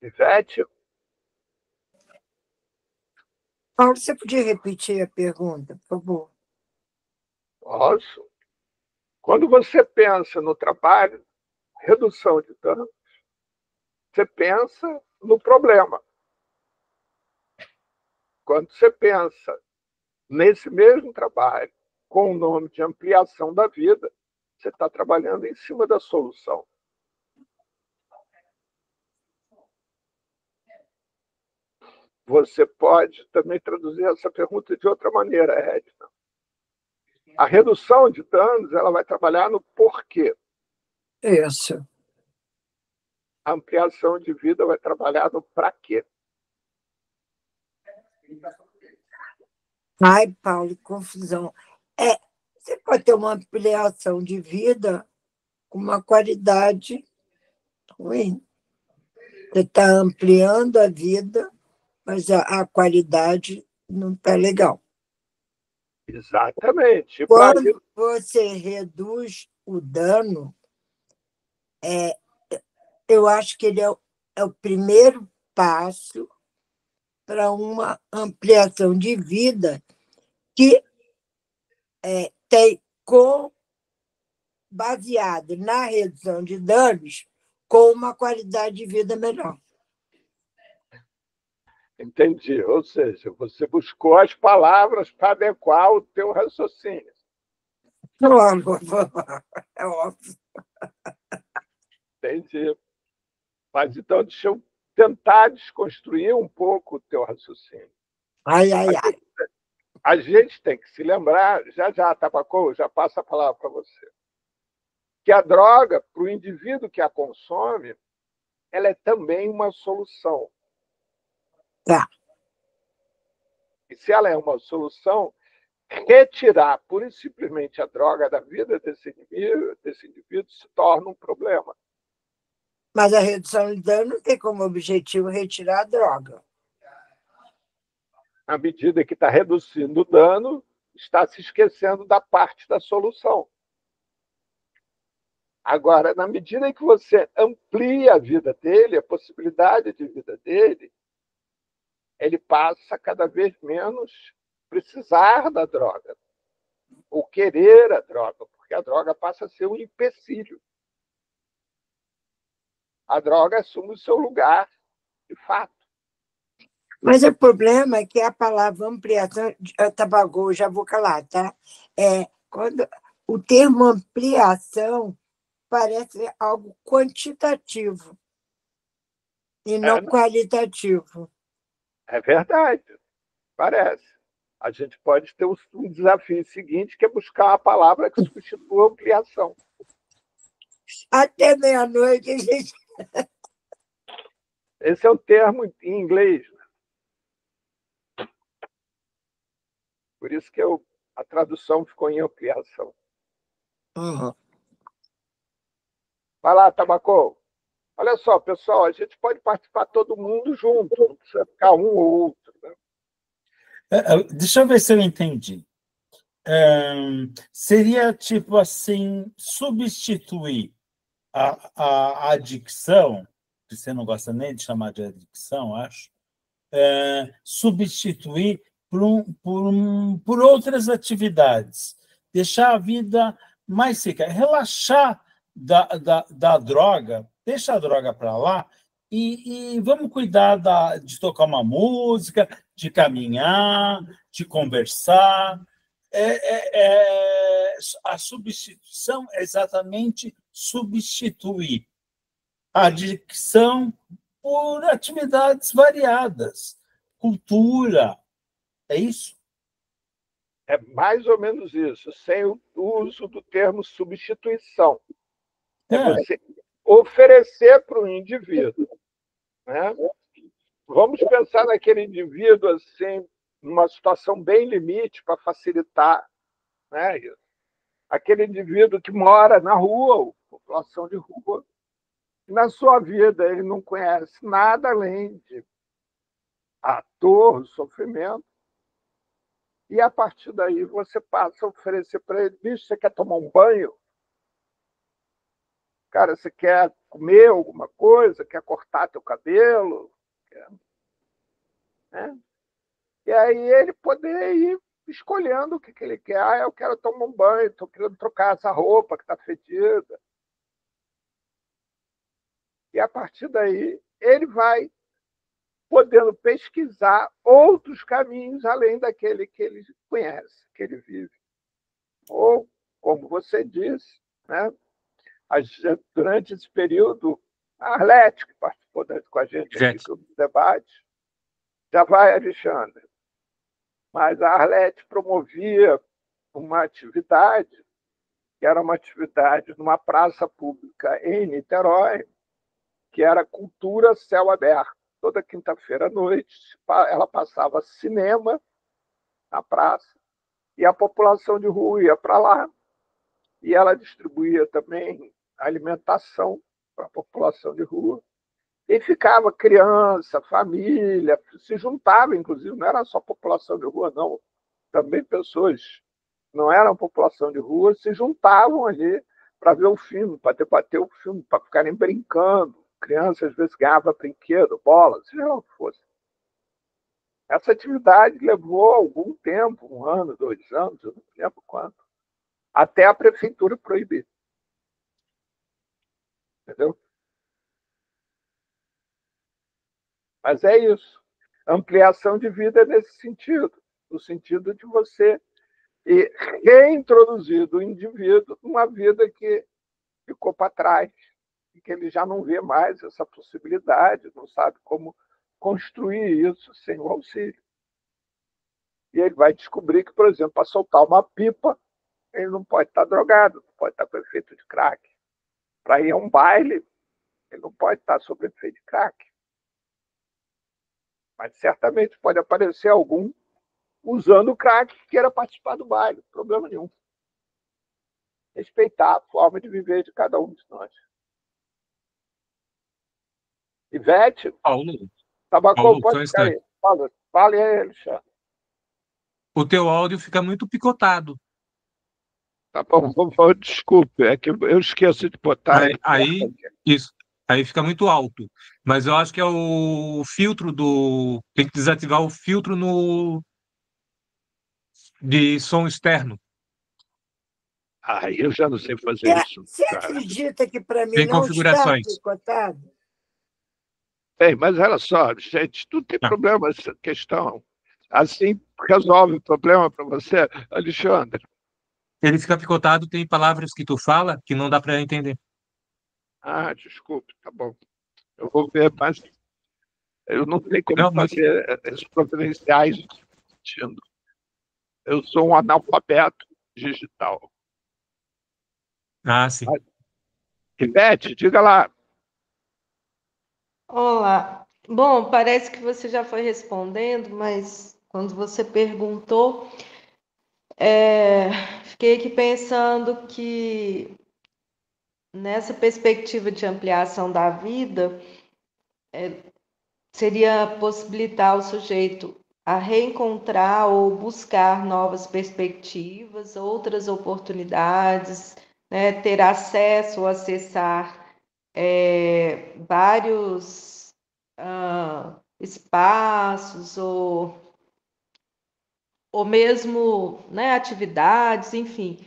Ivete? Paulo, você podia repetir a pergunta, por favor? Posso. Quando você pensa no trabalho, redução de danos, você pensa no problema. Quando você pensa nesse mesmo trabalho, com o nome de ampliação da vida, você está trabalhando em cima da solução. Você pode também traduzir essa pergunta de outra maneira, Edna. A redução de danos, ela vai trabalhar no porquê. Isso. A ampliação de vida vai trabalhar no para quê. Ai, Paulo, confusão. Você pode ter uma ampliação de vida com uma qualidade ruim. Você está ampliando a vida, mas a qualidade não está legal. Exatamente. Quando você reduz o dano, eu acho que ele é o primeiro passo para uma ampliação de vida que tem baseado na redução de danos com uma qualidade de vida melhor. Entendi. Ou seja, você buscou as palavras para adequar o teu raciocínio. É óbvio. Entendi. Mas então deixa eu tentar desconstruir um pouco o teu raciocínio. Ai. A gente tem que se lembrar, já, Tabacô, já passo a palavra para você, que a droga, para o indivíduo que a consome, ela é também uma solução. Tá. E se ela é uma solução, retirar pura e simplesmente a droga da vida desse indivíduo se torna um problema. Mas a redução de dano não tem como objetivo retirar a droga. À medida que está reduzindo o dano, está se esquecendo da parte da solução. Agora, na medida em que você amplia a vida dele, a possibilidade de vida dele, ele passa a cada vez menos precisar da droga, ou querer a droga, porque a droga passa a ser um empecilho. A droga assume o seu lugar, de fato. Mas o problema é que a palavra ampliação, Tabagô, já vou calar, tá? Quando o termo ampliação parece algo quantitativo e não qualitativo. É verdade, parece. A gente pode ter um desafio seguinte, que é buscar a palavra que substitua a ampliação. Até meia-noite, a gente... Esse é o termo em inglês. Por isso que a tradução ficou em ampliação. Uhum. Vai lá, Tabacô. Olha só, pessoal, a gente pode participar todo mundo junto, não precisa ficar um ou outro. Né? Deixa eu ver se eu entendi. Seria tipo assim, substituir a adicção, que você não gosta nem de chamar de adicção, acho, substituir por outras atividades, deixar a vida mais seca, relaxar da droga, deixa a droga para lá e vamos cuidar de tocar uma música, de caminhar, de conversar. A substituição é exatamente substituir a adicção por atividades variadas, cultura, é isso? É mais ou menos isso, sem o uso do termo substituição. É você oferecer para o indivíduo. Né? Vamos pensar naquele indivíduo assim, numa situação bem limite para facilitar. Né? Aquele indivíduo que mora na rua, população de rua, na sua vida ele não conhece nada além de a dor, o sofrimento, e a partir daí você passa a oferecer para ele: bicho, você quer tomar um banho? Cara, você quer comer alguma coisa? Quer cortar teu cabelo? Né? E aí ele poder ir escolhendo o que ele quer. Ah, eu quero tomar um banho, estou querendo trocar essa roupa que está fedida. E a partir daí ele vai podendo pesquisar outros caminhos além daquele que ele conhece, que ele vive. Ou, como você disse, né, durante esse período, a Arlete, que participou com a gente aqui do debate, já vai, Alexandre, mas a Arlete promovia uma atividade, que era uma atividade numa praça pública em Niterói, que era Cultura Céu Aberto. Toda quinta-feira à noite, ela passava cinema na praça e a população de rua ia para lá e ela distribuía também alimentação para a população de rua. E ficava criança, família, se juntava, inclusive, não era só população de rua, não. Também pessoas que não eram população de rua se juntavam ali para ver o filme, para debater o filme, para ficarem brincando. Crianças, às vezes, ganhavam brinquedo, bola, seja lá o que fosse. Essa atividade levou algum tempo, 1 ano, 2 anos, eu não lembro quanto, até a prefeitura proibir. Entendeu? Mas é isso. A ampliação de vida é nesse sentido, no sentido de você reintroduzir o indivíduo numa vida que ficou para trás, e que ele já não vê mais essa possibilidade, não sabe como construir isso sem o auxílio. E ele vai descobrir que, por exemplo, para soltar uma pipa, ele não pode estar drogado, não pode estar com efeito de crack. Para ir a um baile, ele não pode estar sob efeito de crack. Mas certamente pode aparecer algum usando o crack que queira participar do baile, problema nenhum. Respeitar a forma de viver de cada um de nós. Ivete? Paulo, Tabacô, pode ficar aí. Fala aí, Alexandre. O teu áudio fica muito picotado. Tá bom, desculpe, é que eu esqueço de botar. Aí isso. Aí fica muito alto. Mas eu acho que é o filtro do. Tem que desativar o filtro de som externo. Eu já não sei fazer isso, Você cara. acredita que para mim Tem não está configurações. picotado? Bem, mas olha só, gente, não tem Tá. problema essa questão. Assim resolve o problema para você, Alexandre. Ele fica picotado, tem palavras que tu fala que não dá para entender. Desculpe, tá bom. Eu vou ver, mas eu não sei como Não, muito. fazer esses providenciais. Eu sou um analfabeto digital. Ah, sim. Ivete, diga lá. Olá. Bom, parece que você já foi respondendo, mas quando você perguntou, fiquei aqui pensando que nessa perspectiva de ampliação da vida, seria possibilitar o sujeito a reencontrar ou buscar novas perspectivas, outras oportunidades, né, ter acesso ou acessar vários espaços ou mesmo, né, atividades, enfim,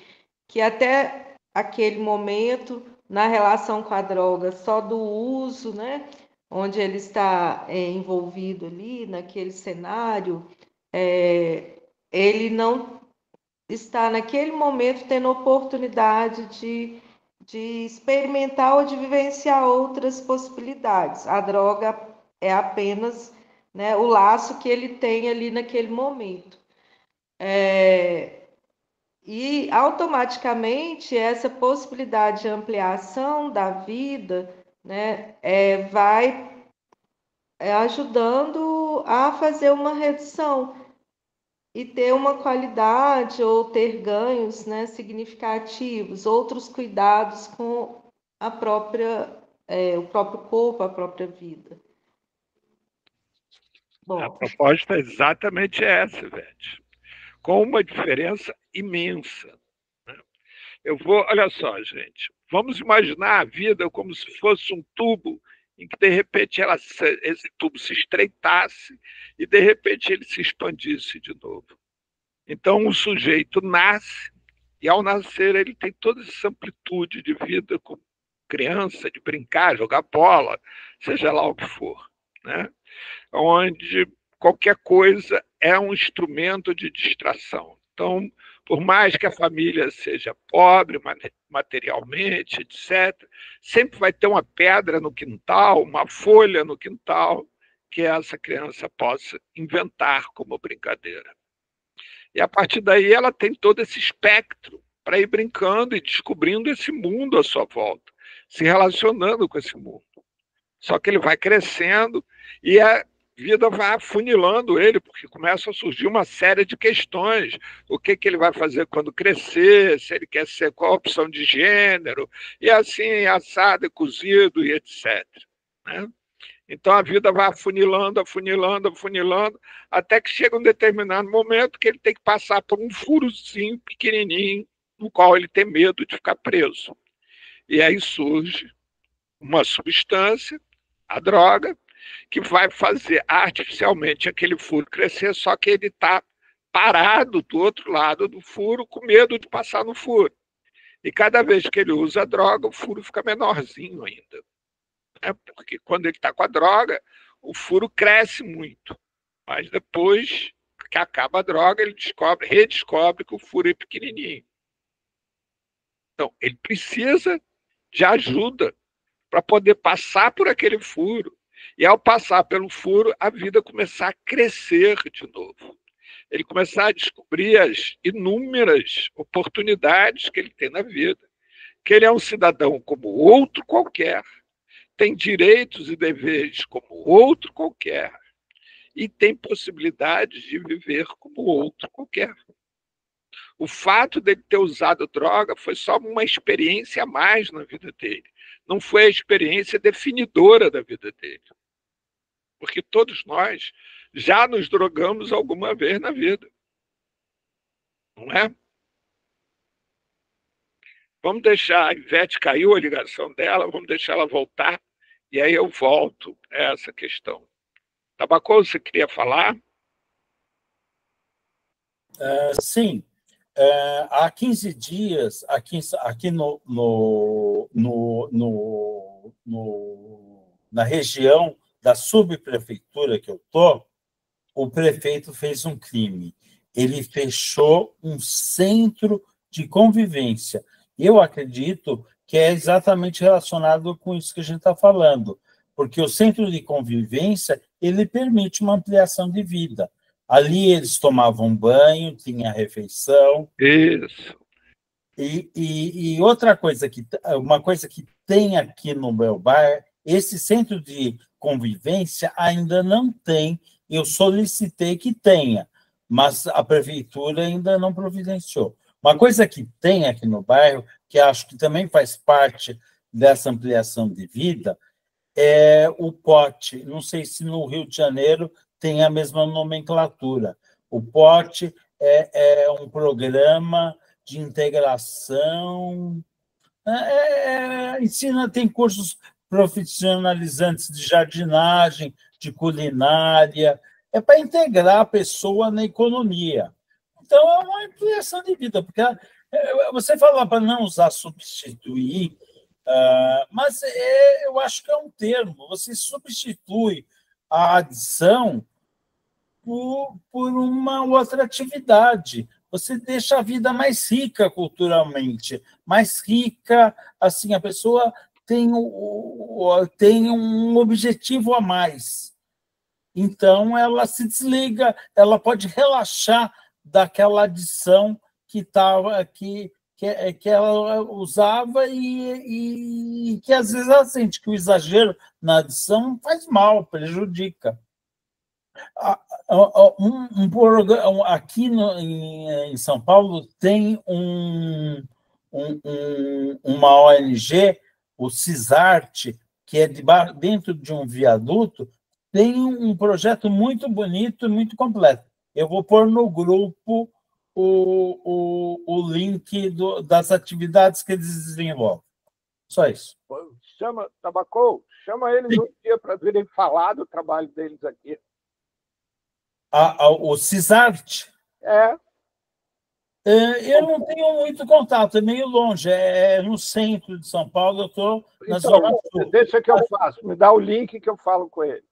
que até aquele momento, na relação com a droga, só do uso, né, onde ele está envolvido ali, naquele cenário, ele não está naquele momento tendo oportunidade de experimentar ou de vivenciar outras possibilidades. A droga é apenas, né, o laço que ele tem ali naquele momento. E automaticamente essa possibilidade de ampliação da vida, né, vai ajudando a fazer uma redução e ter uma qualidade ou ter ganhos, né, significativos, outros cuidados com a própria, o próprio corpo, a própria vida. A Bom, proposta é exatamente essa, Ivete, com uma diferença imensa. Olha só, gente, vamos imaginar a vida como se fosse um tubo em que, de repente, esse tubo se estreitasse e, de repente, ele se expandisse de novo. Então, o sujeito nasce e, ao nascer, ele tem toda essa amplitude de vida como criança, de brincar, jogar bola, seja lá o que for, né? Onde qualquer coisa é um instrumento de distração. Então, por mais que a família seja pobre materialmente, etc., sempre vai ter uma pedra no quintal, uma folha no quintal, que essa criança possa inventar como brincadeira. E a partir daí ela tem todo esse espectro para ir brincando e descobrindo esse mundo à sua volta, se relacionando com esse mundo. Só que ele vai crescendo e a vida vai afunilando ele, porque começa a surgir uma série de questões. O que ele vai fazer quando crescer, se ele quer ser, qual a opção de gênero, e assim, assado e cozido, e etc. Né? Então a vida vai afunilando, afunilando, afunilando, até que chega um determinado momento que ele tem que passar por um furozinho pequenininho, no qual ele tem medo de ficar preso. E aí surge uma substância, a droga, que vai fazer artificialmente aquele furo crescer, só que ele está parado do outro lado do furo, com medo de passar no furo. E cada vez que ele usa a droga, o furo fica menorzinho ainda. Porque quando ele está com a droga, o furo cresce muito. Mas depois que acaba a droga, ele redescobre que o furo é pequenininho. Então, ele precisa de ajuda para poder passar por aquele furo. E ao passar pelo furo, a vida começar a crescer de novo. Ele começar a descobrir as inúmeras oportunidades que ele tem na vida. Que ele é um cidadão como outro qualquer, tem direitos e deveres como outro qualquer, e tem possibilidades de viver como outro qualquer. O fato dele ter usado droga foi só uma experiência a mais na vida dele. Não foi a experiência definidora da vida dele. Porque todos nós já nos drogamos alguma vez na vida. Não é? Vamos deixar, a Ivete caiu a ligação dela, vamos deixar ela voltar E aí eu volto a essa questão. Tabacô, você queria falar? Sim. Há 15 dias, aqui na região da subprefeitura que eu estou, o prefeito fez um crime. Ele fechou um centro de convivência. Eu acredito que é exatamente relacionado com isso que a gente está falando, porque o centro de convivência ele permite uma ampliação de vida. Ali eles tomavam banho, tinha refeição. Isso. E outra coisa uma coisa que tem aqui no meu bairro, esse centro de convivência ainda não tem. Eu solicitei que tenha, mas a prefeitura ainda não providenciou. Uma coisa que tem aqui no bairro, que acho que também faz parte dessa ampliação de vida, é o POT. Não sei se no Rio de Janeiro tem a mesma nomenclatura. O POT é um programa de integração. Ensina, tem cursos profissionalizantes de jardinagem, de culinária, é para integrar a pessoa na economia. Então, é uma ampliação de vida, porque você fala para não usar substituir, mas eu acho que é um termo, você substitui a adição por uma outra atividade. Você deixa a vida mais rica culturalmente, mais rica, assim, a pessoa tem um objetivo a mais. Então, ela se desliga, ela pode relaxar daquela adição que ela usava e que, às vezes, ela sente que o exagero na adição faz mal, prejudica. Aqui em São Paulo tem uma ONG, o CISART, que é dentro de um viaduto, tem um projeto muito bonito e muito completo. Eu vou pôr no grupo o link das atividades que eles desenvolvem. Só isso. Tabacô, chama eles um dia para virem falar do trabalho deles aqui. O CISART? Eu não tenho muito contato, é meio longe, é no centro de São Paulo, eu estou na Zona Sul. Deixa que eu faço, me dá o link que eu falo com eles.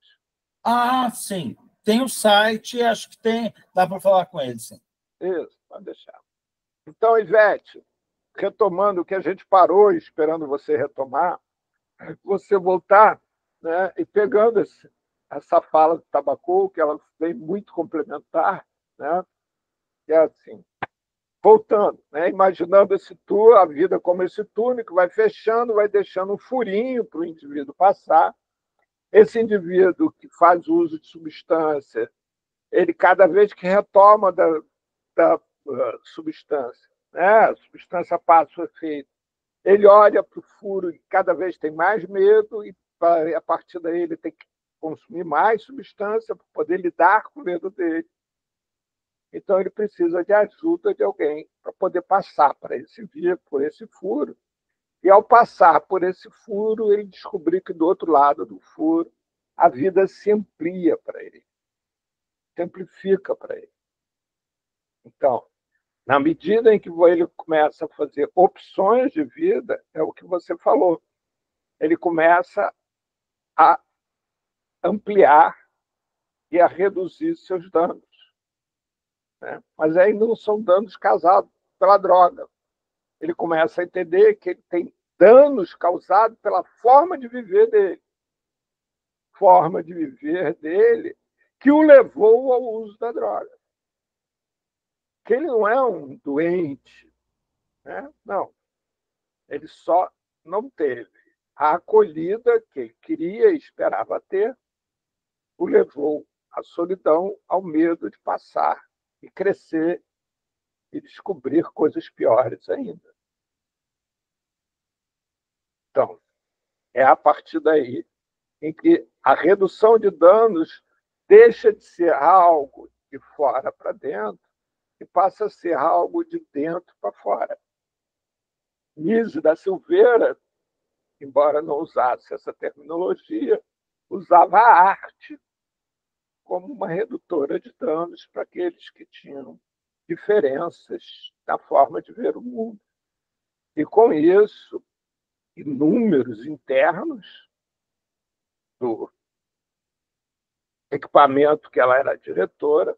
Sim. Tem o site, acho que dá para falar com eles, sim. Isso, pode deixar. Então, Ivete, retomando o que a gente parou, esperando você retomar, você voltar, né, e pegando essa fala do Tabacô, que ela vem muito complementar, né, que é assim, voltando, né, imaginando a vida como esse túnel que vai fechando, vai deixando um furinho para o indivíduo passar. Esse indivíduo que faz uso de substância, ele cada vez que retoma da substância, né, a substância passa o efeito, ele olha para o furo e cada vez tem mais medo, e a partir daí ele tem que consumir mais substância para poder lidar com o medo dele. Então, ele precisa de ajuda de alguém para poder passar por esse furo. E, ao passar por esse furo, ele descobriu que, do outro lado do furo, a vida se amplia para ele, simplifica para ele. Então, na medida em que ele começa a fazer opções de vida, é o que você falou, ele começa a ampliar e a reduzir seus danos. Né? Mas aí não são danos causados pela droga. Ele começa a entender que ele tem danos causados pela forma de viver dele. Forma de viver dele que o levou ao uso da droga. Que ele não é um doente. Né? Não. Ele só não teve a acolhida que ele queria e esperava ter, o levou à solidão, ao medo de passar e crescer e descobrir coisas piores ainda. Então, é a partir daí em que a redução de danos deixa de ser algo de fora para dentro e passa a ser algo de dentro para fora. Nise da Silveira embora não usasse essa terminologia, usava a arte como uma redutora de danos para aqueles que tinham diferenças na forma de ver o mundo. E, com isso, inúmeros internos do equipamento que ela era diretora,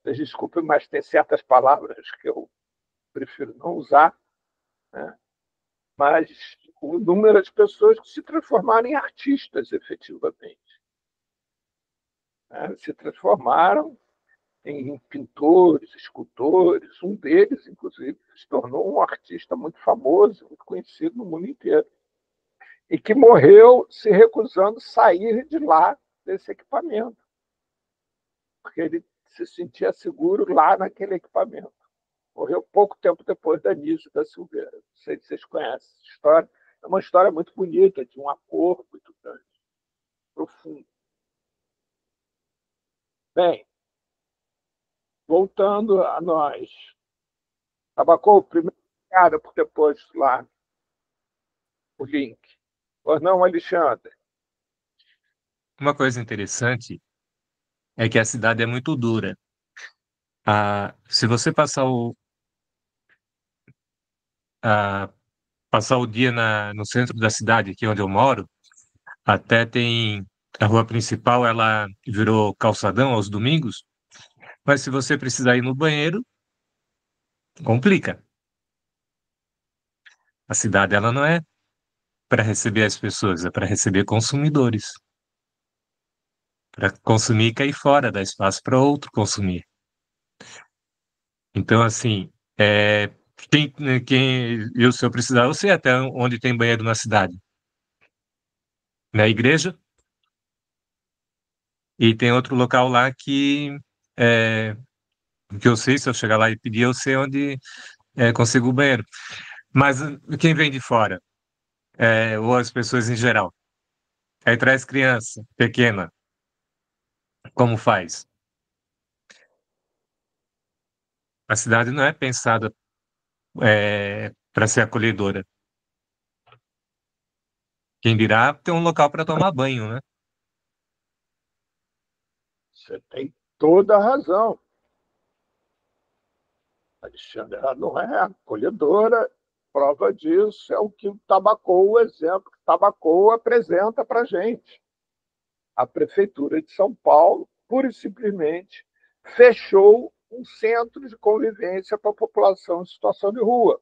vocês desculpem, mas tem certas palavras que eu prefiro não usar, né? Mas o número de pessoas que se transformaram em artistas, efetivamente, né? Se transformaram em pintores, escultores. Um deles, inclusive, se tornou um artista muito famoso, muito conhecido no mundo inteiro, e que morreu se recusando a sair de lá desse equipamento, porque ele se sentia seguro lá naquele equipamento. Morreu pouco tempo depois da Anísio da Silveira. Não sei se vocês conhecem essa história. É uma história muito bonita, de um amor muito grande, profundo. Bem, voltando a nós. Tabacou, primeiro, obrigado por ter posto lá o link. Pois não, Alexandre? Uma coisa interessante é que a cidade é muito dura. Se você ah, passar o dia no centro da cidade, aqui onde eu moro, até tem a rua principal, ela virou calçadão aos domingos, mas se você precisar ir no banheiro, complica. A cidade ela não é para receber as pessoas, é para receber consumidores. Para consumir e cair fora, dar espaço para outro consumir. Então, assim, se eu precisar, eu sei até onde tem banheiro na cidade. Na igreja, e tem outro local lá é, que eu sei, se eu chegar lá e pedir, eu sei onde consigo o banheiro. Mas quem vem de fora, ou as pessoas em geral, aí traz criança pequena, como faz? A cidade não é pensada para ser acolhedora. Quem dirá ter um local para tomar banho, né? Você tem toda a razão, Alexandre. Ela não é acolhedora. Prova disso é o que o exemplo que o Tabacou apresenta para a gente. A Prefeitura de São Paulo, pura e simplesmente, fechou um centro de convivência para a população em situação de rua.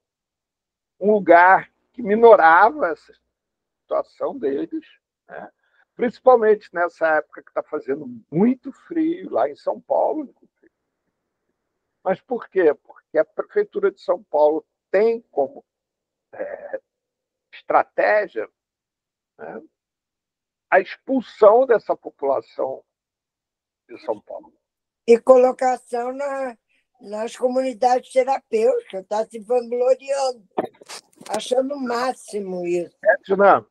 Um lugar que minorava essa situação deles, né? Principalmente nessa época que está fazendo muito frio lá em São Paulo. Mas por quê? Porque a Prefeitura de São Paulo tem como estratégia, né, a expulsão dessa população de São Paulo. E colocação nas comunidades terapêuticas, está se vangloriando, achando o máximo isso. Edna,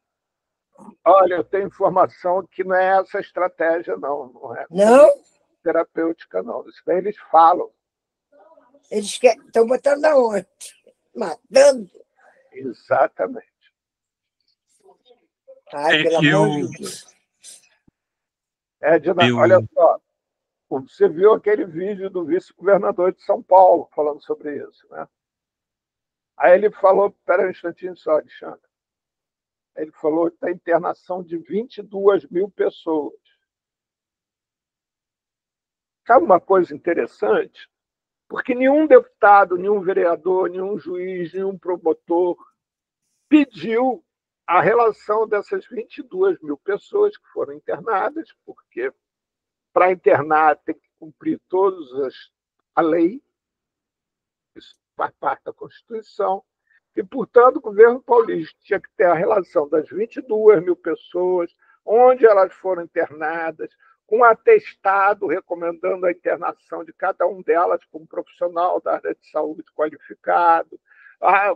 olha, eu tenho informação que não é essa estratégia, não. Não é Não? terapêutica, não. Isso daí eles falam. Eles estão botando aonde? Matando? Exatamente. Ai, pelo amor de Deus. Edna, olha só. Você viu aquele vídeo do vice-governador de São Paulo falando sobre isso, né? Aí ele falou, espera um instantinho só, Alexandre. Ele falou da internação de 22 mil pessoas. Sabe uma coisa interessante? Porque nenhum deputado, nenhum vereador, nenhum juiz, nenhum promotor pediu a relação dessas 22 mil pessoas que foram internadas, porque para internar tem que cumprir a lei, isso faz parte da Constituição, e, portanto, o governo paulista tinha que ter a relação das 22 mil pessoas, onde elas foram internadas, com um atestado recomendando a internação de cada um delas como profissional da área de saúde qualificado,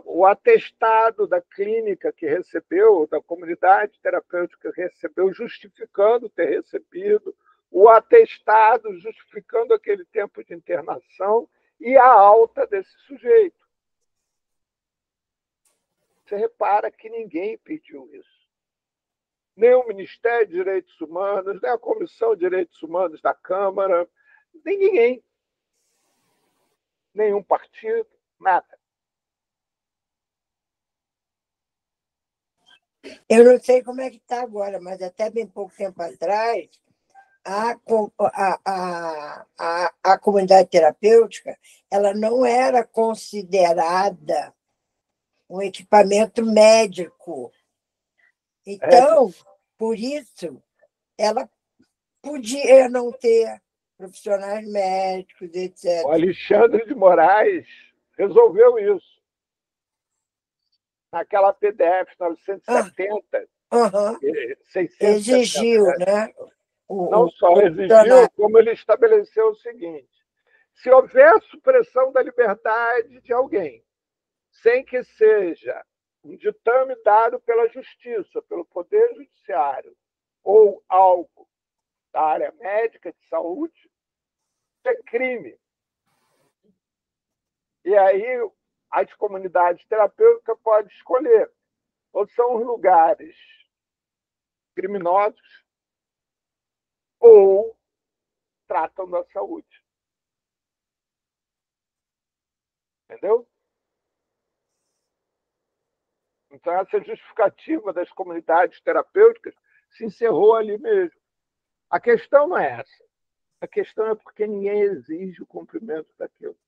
o atestado da clínica que recebeu, da comunidade terapêutica que recebeu, justificando ter recebido, o atestado justificando aquele tempo de internação e a alta desse sujeito. Você repara que ninguém pediu isso. Nem o Ministério de Direitos Humanos, nem a Comissão de Direitos Humanos da Câmara, nem ninguém. Nenhum partido, nada. Eu não sei como é que está agora, mas até bem pouco tempo atrás, a comunidade terapêutica ela não era considerada um equipamento médico. Então, por isso, ela podia não ter profissionais médicos, etc. O Alexandre de Moraes resolveu isso. Naquela PDF 970, 670, exigiu, né? Não só exigiu, como ele estabeleceu o seguinte: se houver supressão da liberdade de alguém, sem que seja um ditame dado pela Justiça, pelo Poder Judiciário, ou algo da área médica de saúde, isso é crime. E aí as comunidades terapêuticas podem escolher ou são os lugares criminosos ou tratam da saúde. Entendeu? Então, essa justificativa das comunidades terapêuticas se encerrou ali mesmo. A questão não é essa. A questão é porque ninguém exige o cumprimento daquilo.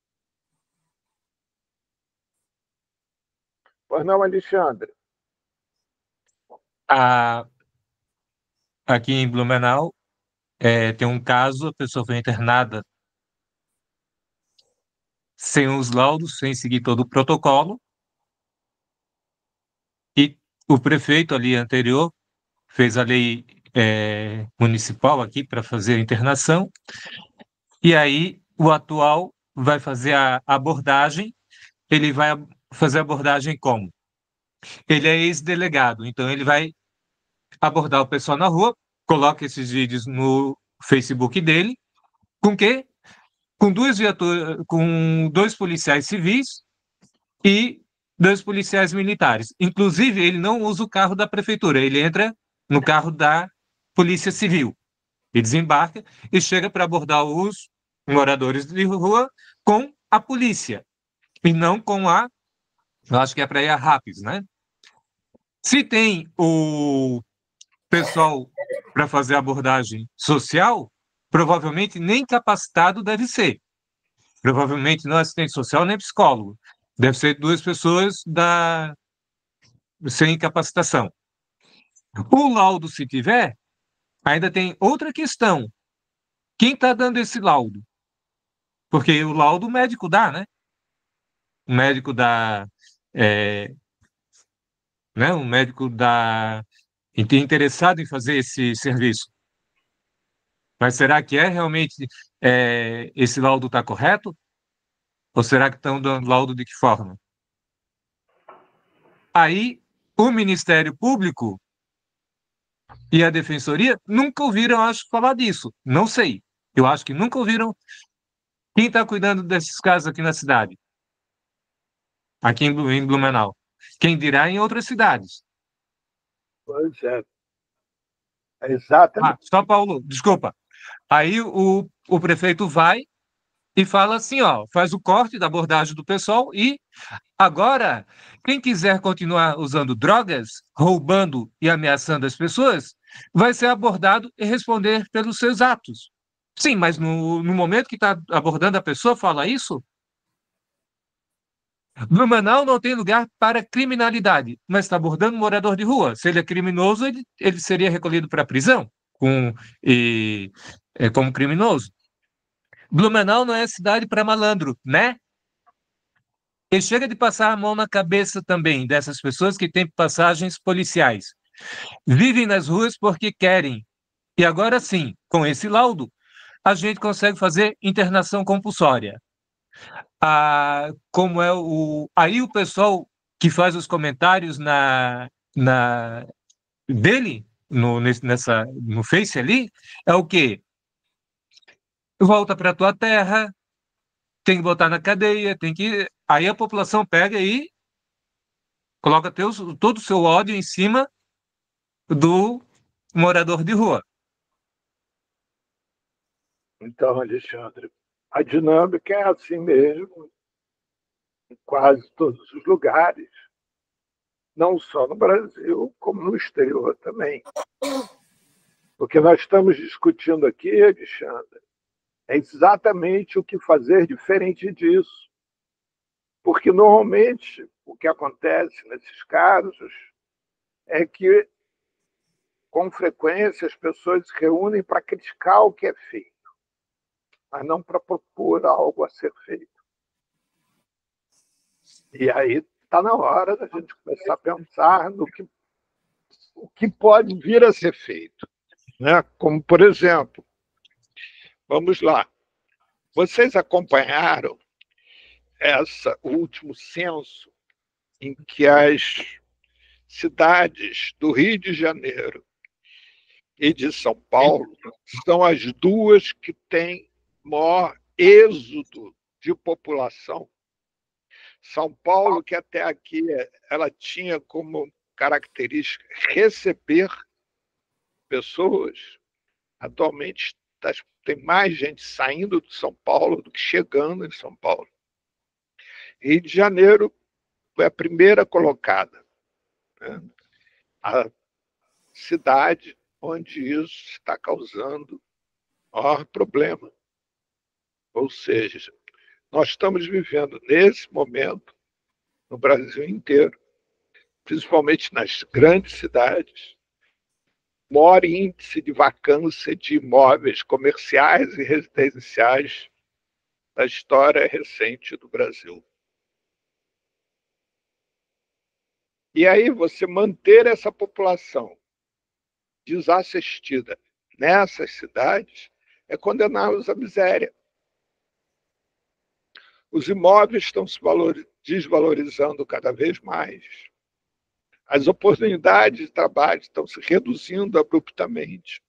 Pois não, Alexandre? Aqui em Blumenau, tem um caso, a pessoa foi internada sem os laudos, sem seguir todo o protocolo, e o prefeito ali anterior fez a lei municipal aqui para fazer a internação, e aí o atual vai fazer a abordagem. Ele vai fazer a abordagem como? Ele é ex-delegado, então ele vai abordar o pessoal na rua, coloca esses vídeos no Facebook dele, com quê? Com dois policiais civis e dois policiais militares. Inclusive, ele não usa o carro da prefeitura, ele entra no carro da Polícia Civil e desembarca e chega para abordar os moradores de rua com a polícia e não com eu acho que é para ir a RAPS, né? Se tem o pessoal para fazer abordagem social, provavelmente nem capacitado deve ser. Provavelmente não é assistente social nem psicólogo. Deve ser duas pessoas sem capacitação. O laudo, se tiver, ainda tem outra questão. Quem está dando esse laudo? Porque o laudo o médico dá, né? O médico dá, né? O médico dá interessado em fazer esse serviço. Mas será que realmente esse laudo está correto? Ou será que estão dando laudo de que forma? Aí, o Ministério Público e a Defensoria nunca ouviram, acho, falar disso. Não sei. Eu acho que nunca ouviram quem está cuidando desses casos aqui na cidade. Aqui em Blumenau. Quem dirá em outras cidades. Pois é. Exatamente. Só Paulo, desculpa. Aí o prefeito vai e fala assim, ó, faz o corte da abordagem do pessoal e agora, quem quiser continuar usando drogas, roubando e ameaçando as pessoas, vai ser abordado e responder pelos seus atos. Sim, mas no momento que está abordando a pessoa, fala isso? Blumenau não tem lugar para criminalidade, mas está abordando um morador de rua. Se ele é criminoso, ele seria recolhido para a prisão como criminoso. Blumenau não é cidade para malandro, né? E chega de passar a mão na cabeça também dessas pessoas que têm passagens policiais. Vivem nas ruas porque querem. E agora sim, com esse laudo, a gente consegue fazer internação compulsória. Como é aí o pessoal que faz os comentários dele no Face ali é o quê? Volta para a tua terra, tem que botar na cadeia, tem que. Aí a população pega e coloca todo o seu ódio em cima do morador de rua. Então, Alexandre, a dinâmica é assim mesmo, em quase todos os lugares, não só no Brasil, como no exterior também. O que nós estamos discutindo aqui, Alexandre, é exatamente o que fazer diferente disso. Porque, normalmente, o que acontece nesses casos é que, com frequência, as pessoas se reúnem para criticar o que é feito, mas não para propor algo a ser feito. E aí está na hora da gente começar a pensar no o que pode vir a ser feito. Né? Como, por exemplo, vamos lá, vocês acompanharam o último censo em que as cidades do Rio de Janeiro e de São Paulo são as duas que têm maior êxodo de população. São Paulo, que até aqui ela tinha como característica receber pessoas, atualmente tem mais gente saindo de São Paulo do que chegando em São Paulo. Rio de Janeiro foi a primeira colocada, né? A cidade onde isso está causando maior problema. Ou seja, nós estamos vivendo nesse momento, no Brasil inteiro, principalmente nas grandes cidades, o maior índice de vacância de imóveis comerciais e residenciais da história recente do Brasil. E aí você manter essa população desassistida nessas cidades é condená-los à miséria. Os imóveis estão se desvalorizando cada vez mais. As oportunidades de trabalho estão se reduzindo abruptamente.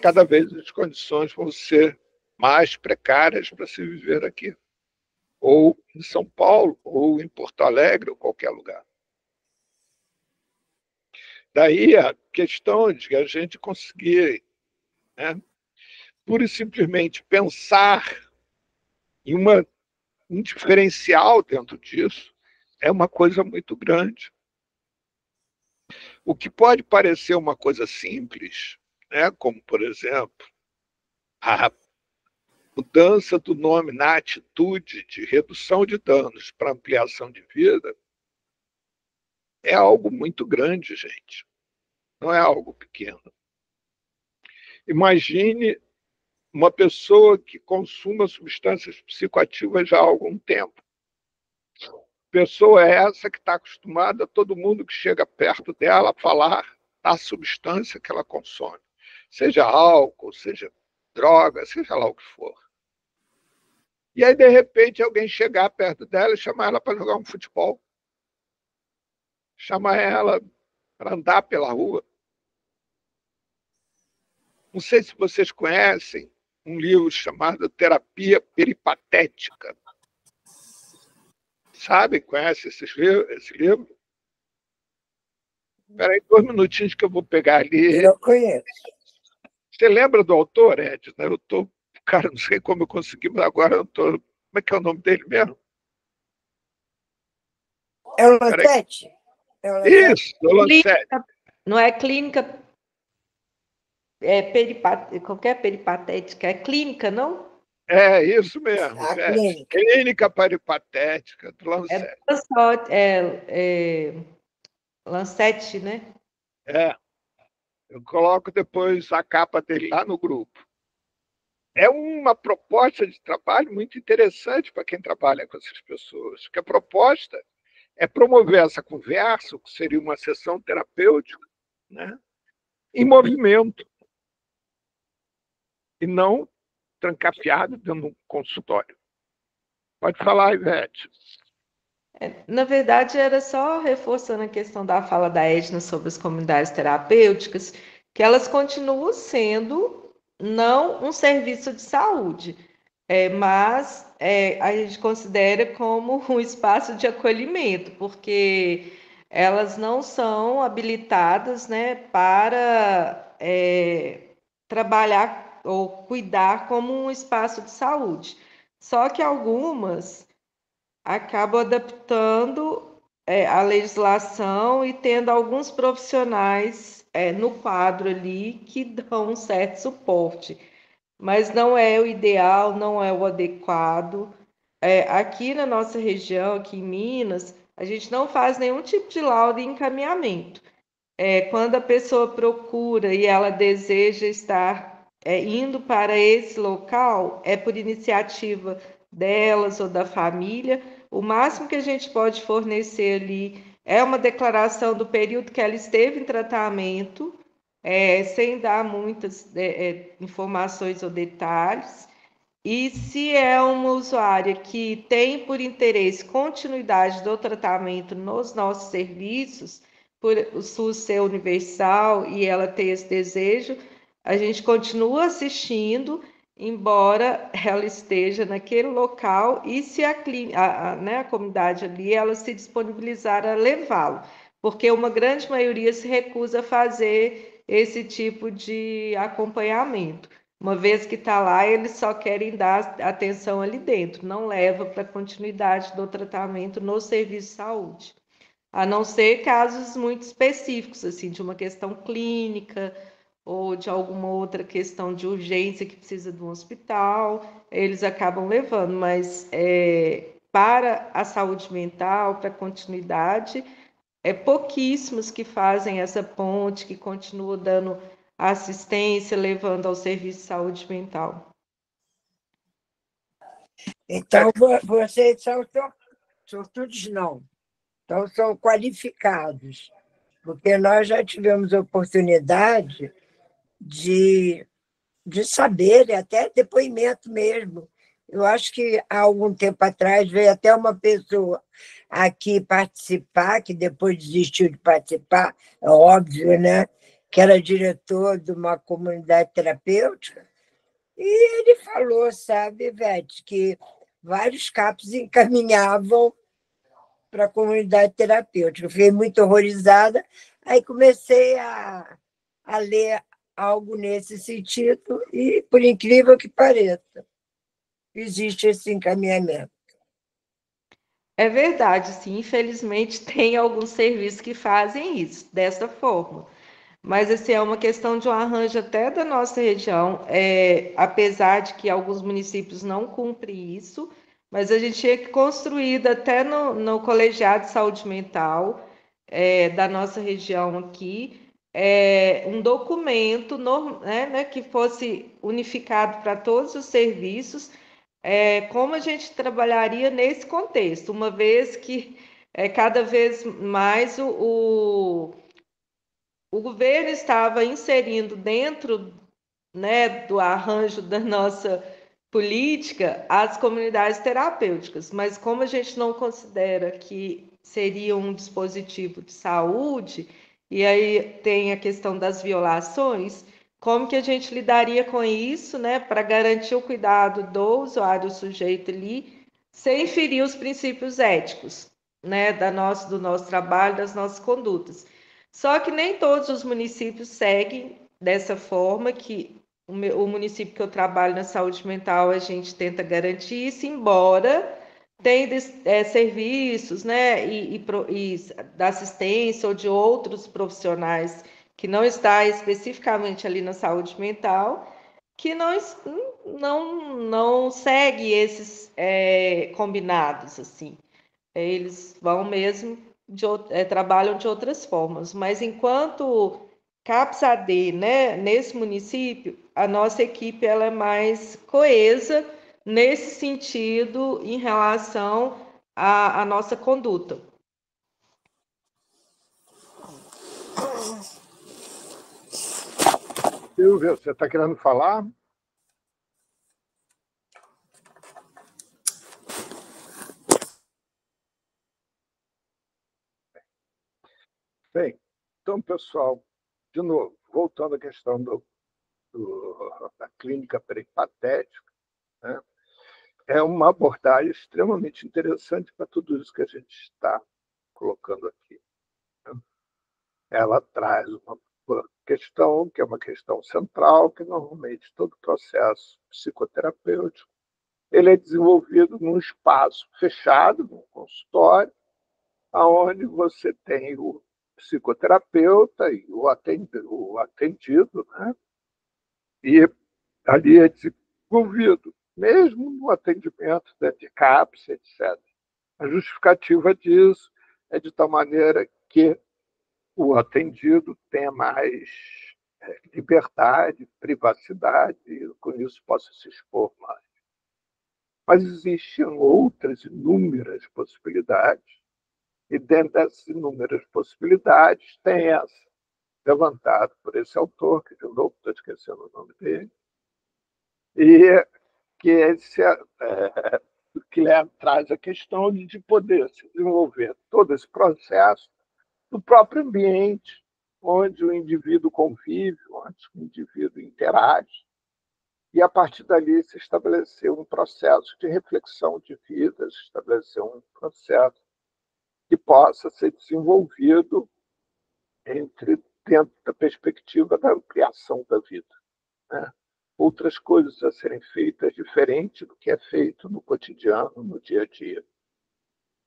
Cada vez as condições vão ser mais precárias para se viver aqui. Ou em São Paulo, ou em Porto Alegre, ou qualquer lugar. Daí a questão de a gente conseguir, né, pura e simplesmente pensar em um diferencial dentro disso, é uma coisa muito grande. O que pode parecer uma coisa simples, né, como, por exemplo, a mudança do nome na atitude de redução de danos para ampliação de vida, é algo muito grande, gente. Não é algo pequeno. Imagine uma pessoa que consuma substâncias psicoativas já há algum tempo. Pessoa essa que está acostumada, todo mundo que chega perto dela, a falar da substância que ela consome. Seja álcool, seja droga, seja lá o que for. E aí, de repente, alguém chegar perto dela e chamar ela para jogar um futebol. Chamar ela para andar pela rua. Não sei se vocês conhecem um livro chamado Terapia Peripatética. Sabe? Conhece esse livro? Espera aí 2 minutinhos que eu vou pegar ali. Eu conheço. Você lembra do autor, Edna? Cara, não sei como eu consegui, mas agora eu estou... Como é que é o nome dele mesmo? É o Lancete? Isso, o Lancete. Não é clínica qualquer peripatética, é clínica, não? É, isso mesmo. A clínica. Clínica Peripatética do Lancete. Lancete, né? Eu coloco depois a capa dele lá no grupo. É uma proposta de trabalho muito interessante para quem trabalha com essas pessoas, porque a proposta é promover essa conversa, que seria uma sessão terapêutica, né, em movimento, e não trancafiado dentro de um consultório. Pode falar, Ivete. Na verdade, era só reforçando a questão da fala da Edna sobre as comunidades terapêuticas, que elas continuam sendo não um serviço de saúde, Mas a gente considera como um espaço de acolhimento, porque elas não são habilitadas, né, para trabalhar ou cuidar como um espaço de saúde. Só que algumas acabam adaptando a legislação e tendo alguns profissionais no quadro ali que dão um certo suporte, mas não é o ideal, não é o adequado. Aqui na nossa região, aqui em Minas, a gente não faz nenhum tipo de laudo e encaminhamento. Quando a pessoa procura e ela deseja estar indo para esse local, é por iniciativa delas ou da família. O máximo que a gente pode fornecer ali é uma declaração do período que ela esteve em tratamento, sem dar muitas informações ou detalhes. E se é uma usuária que tem por interesse continuidade do tratamento nos nossos serviços, por o SUS ser universal e ela ter esse desejo, a gente continua assistindo, embora ela esteja naquele local e se a comunidade ali ela se disponibilizar a levá-lo, porque uma grande maioria se recusa a fazer esse tipo de acompanhamento. Uma vez que está lá, eles só querem dar atenção ali dentro, não leva para a continuidade do tratamento no serviço de saúde. A não ser casos muito específicos, assim, de uma questão clínica ou de alguma outra questão de urgência que precisa de um hospital, eles acabam levando, mas para a saúde mental, para a continuidade, pouquíssimos que fazem essa ponte, que continuam dando assistência, levando ao serviço de saúde mental. Então, vocês são sortudos, não. Então, são qualificados, porque nós já tivemos oportunidade de saber, até depoimento mesmo. Eu acho que há algum tempo atrás veio até uma pessoa aqui participar, que depois desistiu de participar, é óbvio, né? Que era diretor de uma comunidade terapêutica, e ele falou, sabe, Ivete, que vários CAPs encaminhavam para a comunidade terapêutica. Eu fiquei muito horrorizada, aí comecei a ler algo nesse sentido e, por incrível que pareça, existe esse encaminhamento. É verdade, sim. Infelizmente, tem alguns serviços que fazem isso, dessa forma. Mas, assim, é uma questão de um arranjo até da nossa região. Apesar de que alguns municípios não cumprem isso, mas a gente tinha que construído até no colegiado de saúde mental da nossa região aqui, um documento que fosse unificado para todos os serviços, como a gente trabalharia nesse contexto, uma vez que cada vez mais o governo estava inserindo dentro, né, do arranjo da nossa política as comunidades terapêuticas, mas como a gente não considera que seria um dispositivo de saúde, e aí tem a questão das violações, como que a gente lidaria com isso, né, para garantir o cuidado do usuário sujeito ali, sem ferir os princípios éticos, né, do nosso trabalho, das nossas condutas. Só que nem todos os municípios seguem dessa forma, que o município que eu trabalho na saúde mental, a gente tenta garantir isso, embora tenha serviços, né, e da assistência ou de outros profissionais que não está especificamente ali na saúde mental, que não segue esses combinados, assim. Eles vão mesmo, trabalham de outras formas. Mas enquanto CAPS-AD, né, nesse município, a nossa equipe ela é mais coesa nesse sentido em relação à nossa conduta. Silvia, você está querendo falar? Bem, então, pessoal, de novo, voltando à questão da clínica peripatética, né? é uma abordagem extremamente interessante para tudo isso que a gente está colocando aqui. Ela traz uma questão que é uma questão central, que normalmente todo processo psicoterapêutico ele é desenvolvido num espaço fechado, num consultório, onde você tem o psicoterapeuta e o atendido, né? E ali é desenvolvido, mesmo no atendimento dentro de CAPS, etc. A justificativa disso é de tal maneira que o atendido tenha mais liberdade, privacidade, e com isso possa se expor mais. Mas existem outras inúmeras possibilidades, e dentro dessas inúmeras possibilidades tem essa, levantada por esse autor, que de novo estou esquecendo o nome dele, e que, que traz a questão de poder se desenvolver todo esse processo no próprio ambiente onde o indivíduo convive, onde o indivíduo interage, e a partir dali se estabelecer um processo de reflexão de vida, se estabelecer um processo que possa ser desenvolvido dentro da perspectiva da ampliação da vida, né? Outras coisas a serem feitas diferente do que é feito no cotidiano, no dia a dia.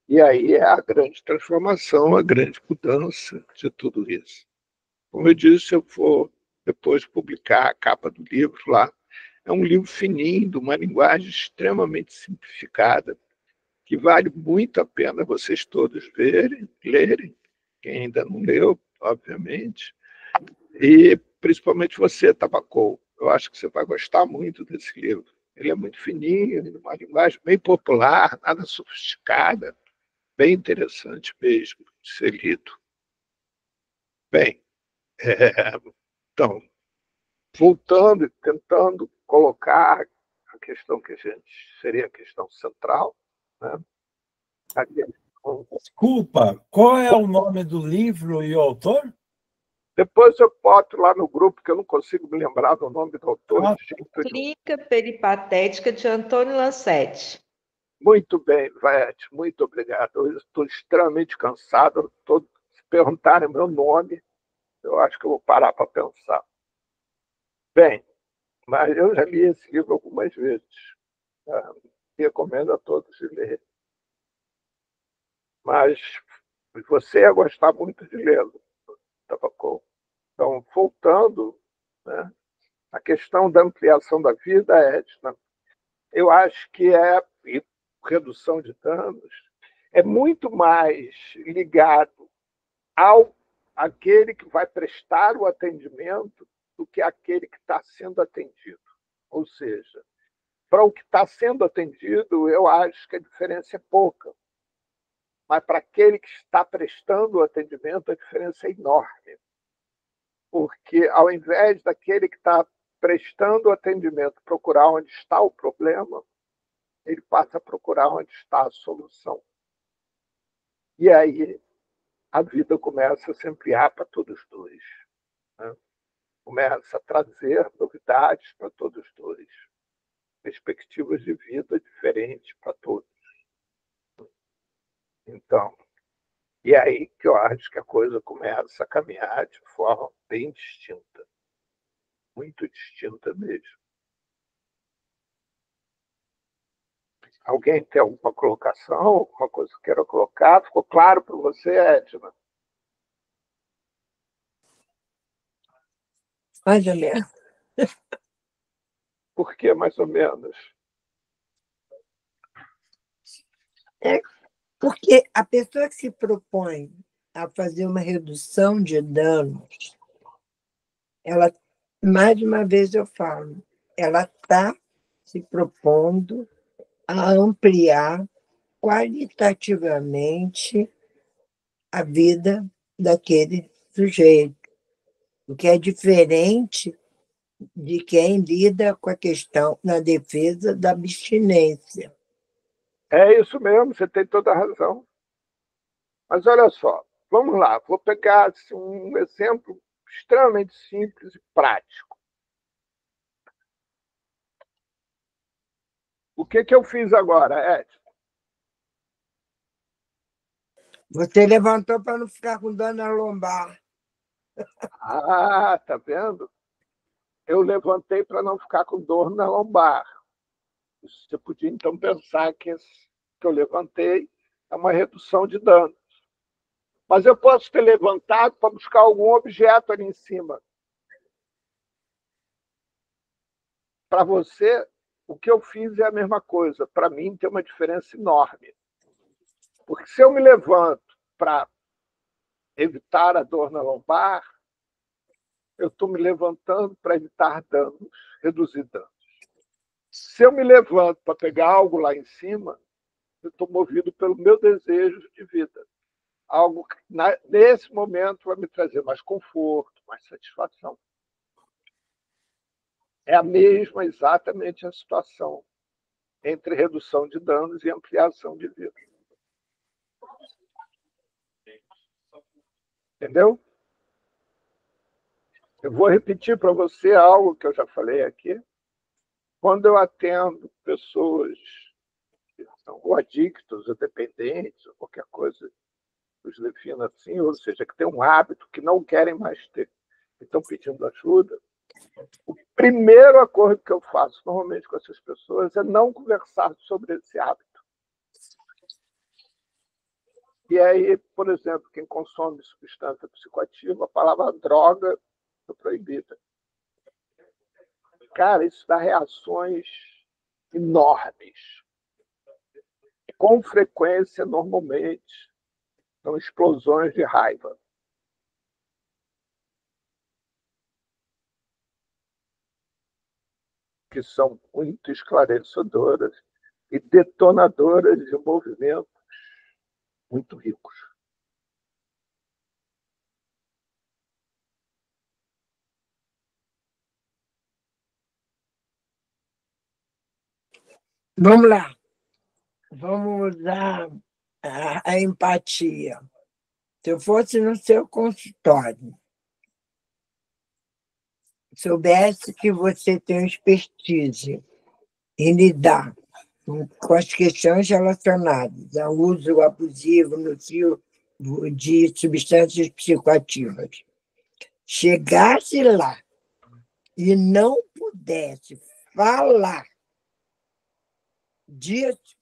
E aí é a grande transformação, a grande mudança de tudo isso. Como eu disse, eu vou depois publicar a capa do livro lá. É um livro fininho, de uma linguagem extremamente simplificada, que vale muito a pena vocês todos verem, lerem, quem ainda não leu, obviamente, e principalmente você, Tabacou. Eu acho que você vai gostar muito desse livro. Ele é muito fininho, uma linguagem bem popular, nada sofisticada, bem interessante mesmo de ser lido. Bem, então, voltando e tentando colocar a questão que seria a questão central, né? Desculpa, qual é o nome do livro e o autor? Depois eu boto lá no grupo, que eu não consigo me lembrar do nome do autor. Clínica Peripatética de Antônio Lancetti. Muito bem, Vaete, muito obrigado. Eu estou extremamente cansado. Se perguntarem meu nome, eu acho que eu vou parar para pensar. Bem, mas eu já li esse livro algumas vezes. Recomendo a todos de ler. Mas você ia gostar muito de lê-lo, Tabacou. Então, voltando, né, a questão da ampliação da vida, Edna, eu acho que e redução de danos, é muito mais ligado ao aquele que vai prestar o atendimento do que aquele que está sendo atendido. Ou seja, para o que está sendo atendido, eu acho que a diferença é pouca. Mas para aquele que está prestando o atendimento, a diferença é enorme. Porque, ao invés daquele que está prestando o atendimento procurar onde está o problema, ele passa a procurar onde está a solução. E aí a vida começa a se ampliar para todos dois, né? Começa a trazer novidades para todos dois, perspectivas de vida diferentes para todos. Então, e é aí que eu acho que a coisa começa a caminhar de forma bem distinta, muito distinta mesmo. Alguém tem alguma colocação, alguma coisa que queira colocar? Ficou claro para você, Edna? Mais ou menos. Por que mais ou menos? Porque a pessoa que se propõe a fazer uma redução de danos, ela, mais uma vez eu falo, ela está se propondo a ampliar qualitativamente a vida daquele sujeito, o que é diferente de quem lida com a questão na defesa da abstinência. É isso mesmo, você tem toda a razão. Mas olha só, vamos lá, vou pegar assim, um exemplo extremamente simples e prático. O que eu fiz agora, Ed? Você levantou para não ficar com dor na lombar. Ah, tá vendo? Eu levantei para não ficar com dor na lombar. Você podia, então, pensar que esse que eu levantei é uma redução de danos. Mas eu posso ter levantado para buscar algum objeto ali em cima. Para você, o que eu fiz é a mesma coisa. Para mim, tem uma diferença enorme. Porque se eu me levanto para evitar a dor na lombar, eu estou me levantando para evitar danos, reduzir danos. Se eu me levanto para pegar algo lá em cima, eu estou movido pelo meu desejo de vida. Algo que, nesse momento, vai me trazer mais conforto, mais satisfação. É a mesma, exatamente a situação entre redução de danos e ampliação de vida. Entendeu? Eu vou repetir para você algo que eu já falei aqui. Quando eu atendo pessoas que são ou adictos, ou dependentes, ou qualquer coisa que os defina assim, ou seja, que tem um hábito que não querem mais ter, que estão pedindo ajuda, o primeiro acordo que eu faço normalmente com essas pessoas é não conversar sobre esse hábito. E aí, por exemplo, quem consome substância psicoativa, a palavra droga é proibida. Cara, isso dá reações enormes. Com frequência, normalmente, são explosões de raiva. Que são muito esclarecedoras e detonadoras de movimentos muito ricos. Vamos lá. Vamos usar a empatia. Se eu fosse no seu consultório, soubesse que você tem expertise em lidar com as questões relacionadas ao uso abusivo, nocivo de substâncias psicoativas, chegasse lá e não pudesse falar disso,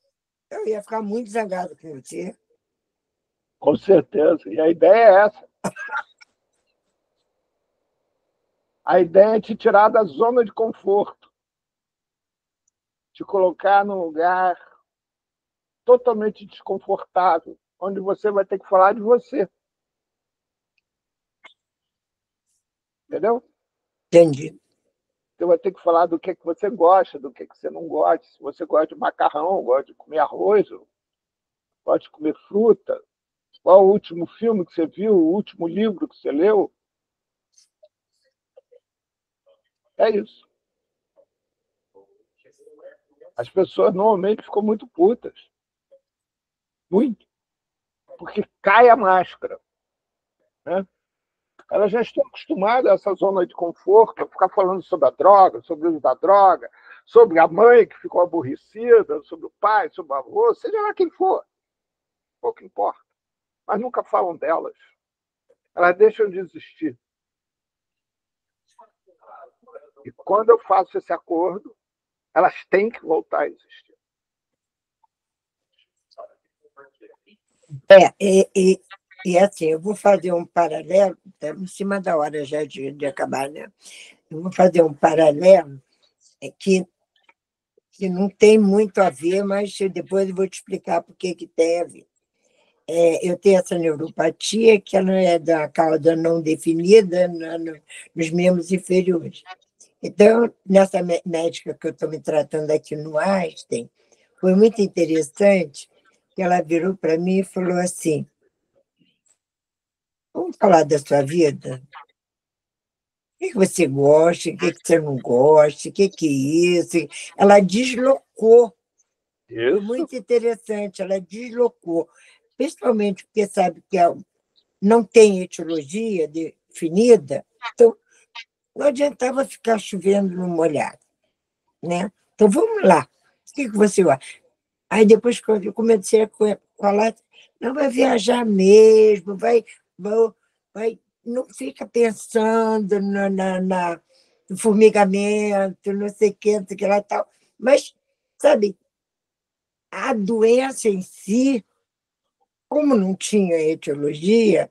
eu ia ficar muito zangado com você. Com certeza. E a ideia é essa. A ideia é te tirar da zona de conforto, te colocar num lugar totalmente desconfortável, onde você vai ter que falar de você. Entendeu? Entendi. Você vai ter que falar do que você gosta, do que você não gosta. Se você gosta de macarrão, gosta de comer arroz, gosta de comer fruta. Qual o último filme que você viu, o último livro que você leu? É isso. As pessoas normalmente ficam muito putas. Muito. Porque cai a máscara. Né? Elas já estão acostumadas a essa zona de conforto, a ficar falando sobre a droga, sobre o uso da droga, sobre a mãe que ficou aborrecida, sobre o pai, sobre o avô, seja lá quem for. Pouco importa. Mas nunca falam delas. Elas deixam de existir. E quando eu faço esse acordo, elas têm que voltar a existir. E assim, eu vou fazer um paralelo, tá em cima da hora já de acabar, né? Eu vou fazer um paralelo que não tem muito a ver, mas depois eu vou te explicar por que tem a ver. Eu tenho essa neuropatia, que ela é da cauda não definida nos membros inferiores. Então, nessa médica que eu estou me tratando aqui no Einstein, foi muito interessante que ela virou para mim e falou assim: vamos falar da sua vida? O que você gosta, o que você não gosta, o que é isso? Ela deslocou. Foi muito interessante, ela deslocou. Principalmente porque sabe que não tem etiologia definida, então não adiantava ficar chovendo no molhado. Né? Então, vamos lá. que você acha? Aí depois, quando eu comecei a falar, não vai viajar mesmo, vai, não fica pensando no formigamento, não sei o que, não sei o que lá e tal. Mas, sabe, a doença em si, como não tinha etiologia,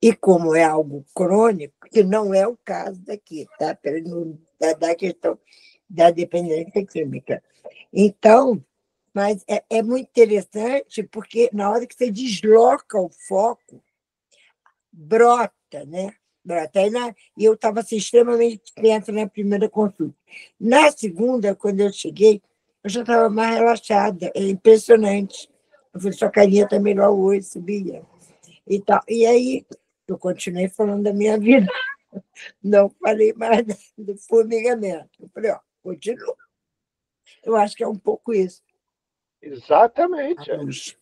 e como é algo crônico, que não é o caso daqui, tá? Da questão da dependência química. Então, mas é muito interessante porque na hora que você desloca o foco, brota, né? Brota. E eu estava assim, extremamente tensa na primeira consulta. Na segunda, quando eu cheguei, eu já estava mais relaxada. É impressionante. Eu falei, sua carinha está melhor hoje, subia. E, tal. E aí, eu continuei falando da minha vida. Não falei mais do formigamento. Eu falei, ó, continua. Eu acho que é um pouco isso. Exatamente. Luz.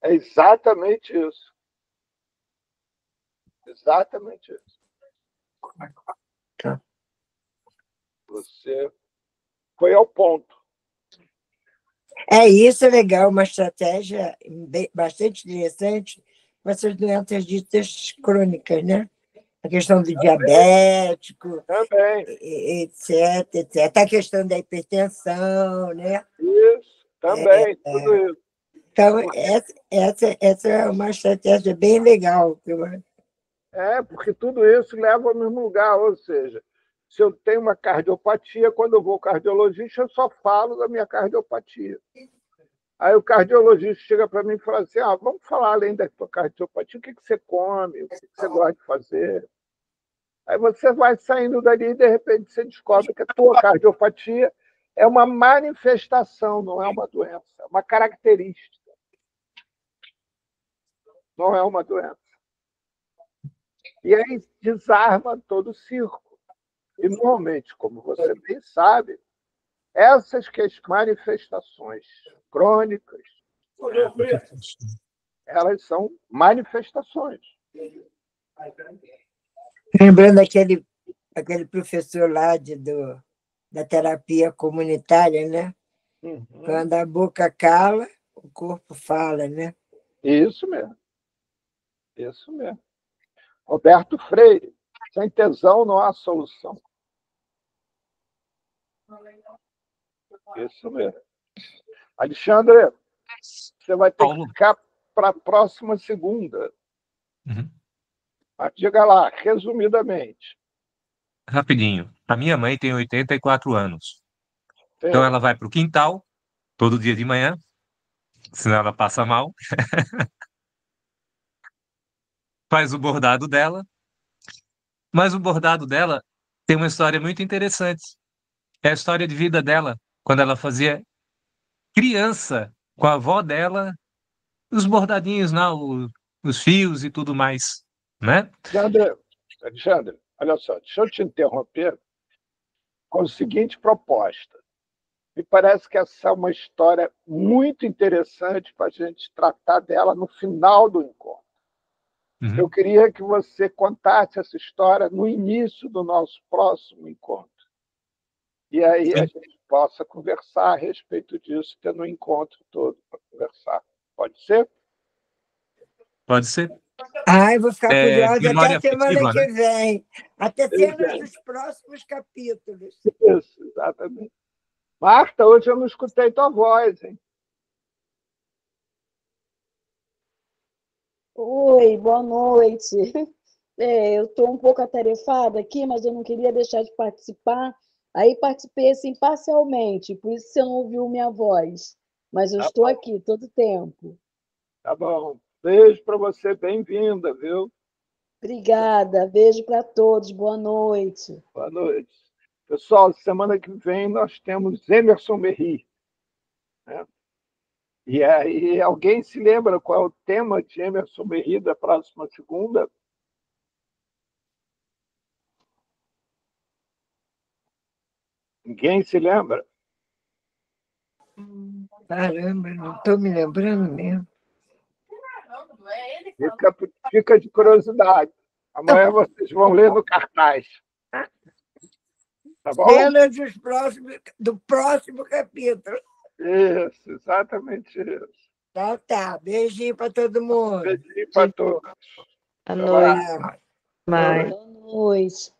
É exatamente isso. Exatamente isso. Tá. Você foi ao ponto. Isso é legal, uma estratégia bastante interessante para essas doenças ditas crônicas, né? A questão do diabético, Também. etc, etc. A questão da hipertensão, né? Isso, também, tudo isso. Então, essa é uma estratégia bem legal. Porque tudo isso leva ao mesmo lugar, ou seja, se eu tenho uma cardiopatia, quando eu vou ao cardiologista, eu só falo da minha cardiopatia. Aí o cardiologista chega para mim e fala assim, vamos falar além da tua cardiopatia, o que você come, o que você gosta de fazer. Aí você vai saindo dali e, de repente, você descobre que a tua cardiopatia é uma manifestação, não é uma doença, é uma característica. Não é uma doença. E aí desarma todo o circo. E, normalmente, como você bem sabe, essas manifestações crônicas, elas são manifestações. Lembrando aquele professor lá da terapia comunitária, né? Uhum. Quando a boca cala, o corpo fala, né? Isso mesmo. Isso mesmo. Roberto Freire, sem tesão não há solução. Isso mesmo. Alexandre, você vai ter Paulo. que ficar para a próxima segunda. Uhum. Mas diga lá, resumidamente. Rapidinho. A minha mãe tem 84 anos. Então Sim. ela vai para o quintal todo dia de manhã, senão ela passa mal. Faz o bordado dela. Mas o bordado dela tem uma história muito interessante. É a história de vida dela, quando ela fazia criança com a avó dela, os bordadinhos, né, os fios e tudo mais, né? Alexandre, olha só, deixa eu te interromper com a seguinte proposta. Me parece que essa é uma história muito interessante para a gente tratar dela no final do encontro. Uhum. Eu queria que você contasse essa história no início do nosso próximo encontro. E aí a gente possa conversar a respeito disso, tendo um encontro todo para conversar. Pode ser? Pode ser. Eu vou ficar curiosa até Memória a semana afetiva, né? que vem. Até cenas dos próximos capítulos. Isso, exatamente. Marta, hoje eu não escutei tua voz, hein? Oi, boa noite. Eu estou um pouco atarefada aqui, mas eu não queria deixar de participar. Aí participei assim parcialmente, por isso você não ouviu minha voz. Mas eu estou aqui todo tempo. Tá bom. Beijo para você, bem-vinda, viu? Obrigada, beijo para todos, boa noite. Boa noite. Pessoal, semana que vem nós temos Emerson Merri. Né? E aí, alguém se lembra qual é o tema de Emerson Merri da próxima segunda? Ninguém se lembra? Caramba, não estou me lembrando mesmo. Fica de curiosidade. Amanhã vocês vão ler no cartaz. Tá Tá bom? Cenas do próximo capítulo. Isso, exatamente isso. Então tá. Beijinho para todo mundo. Beijinho para todos. À Até noite. mais. Mais. Boa noite.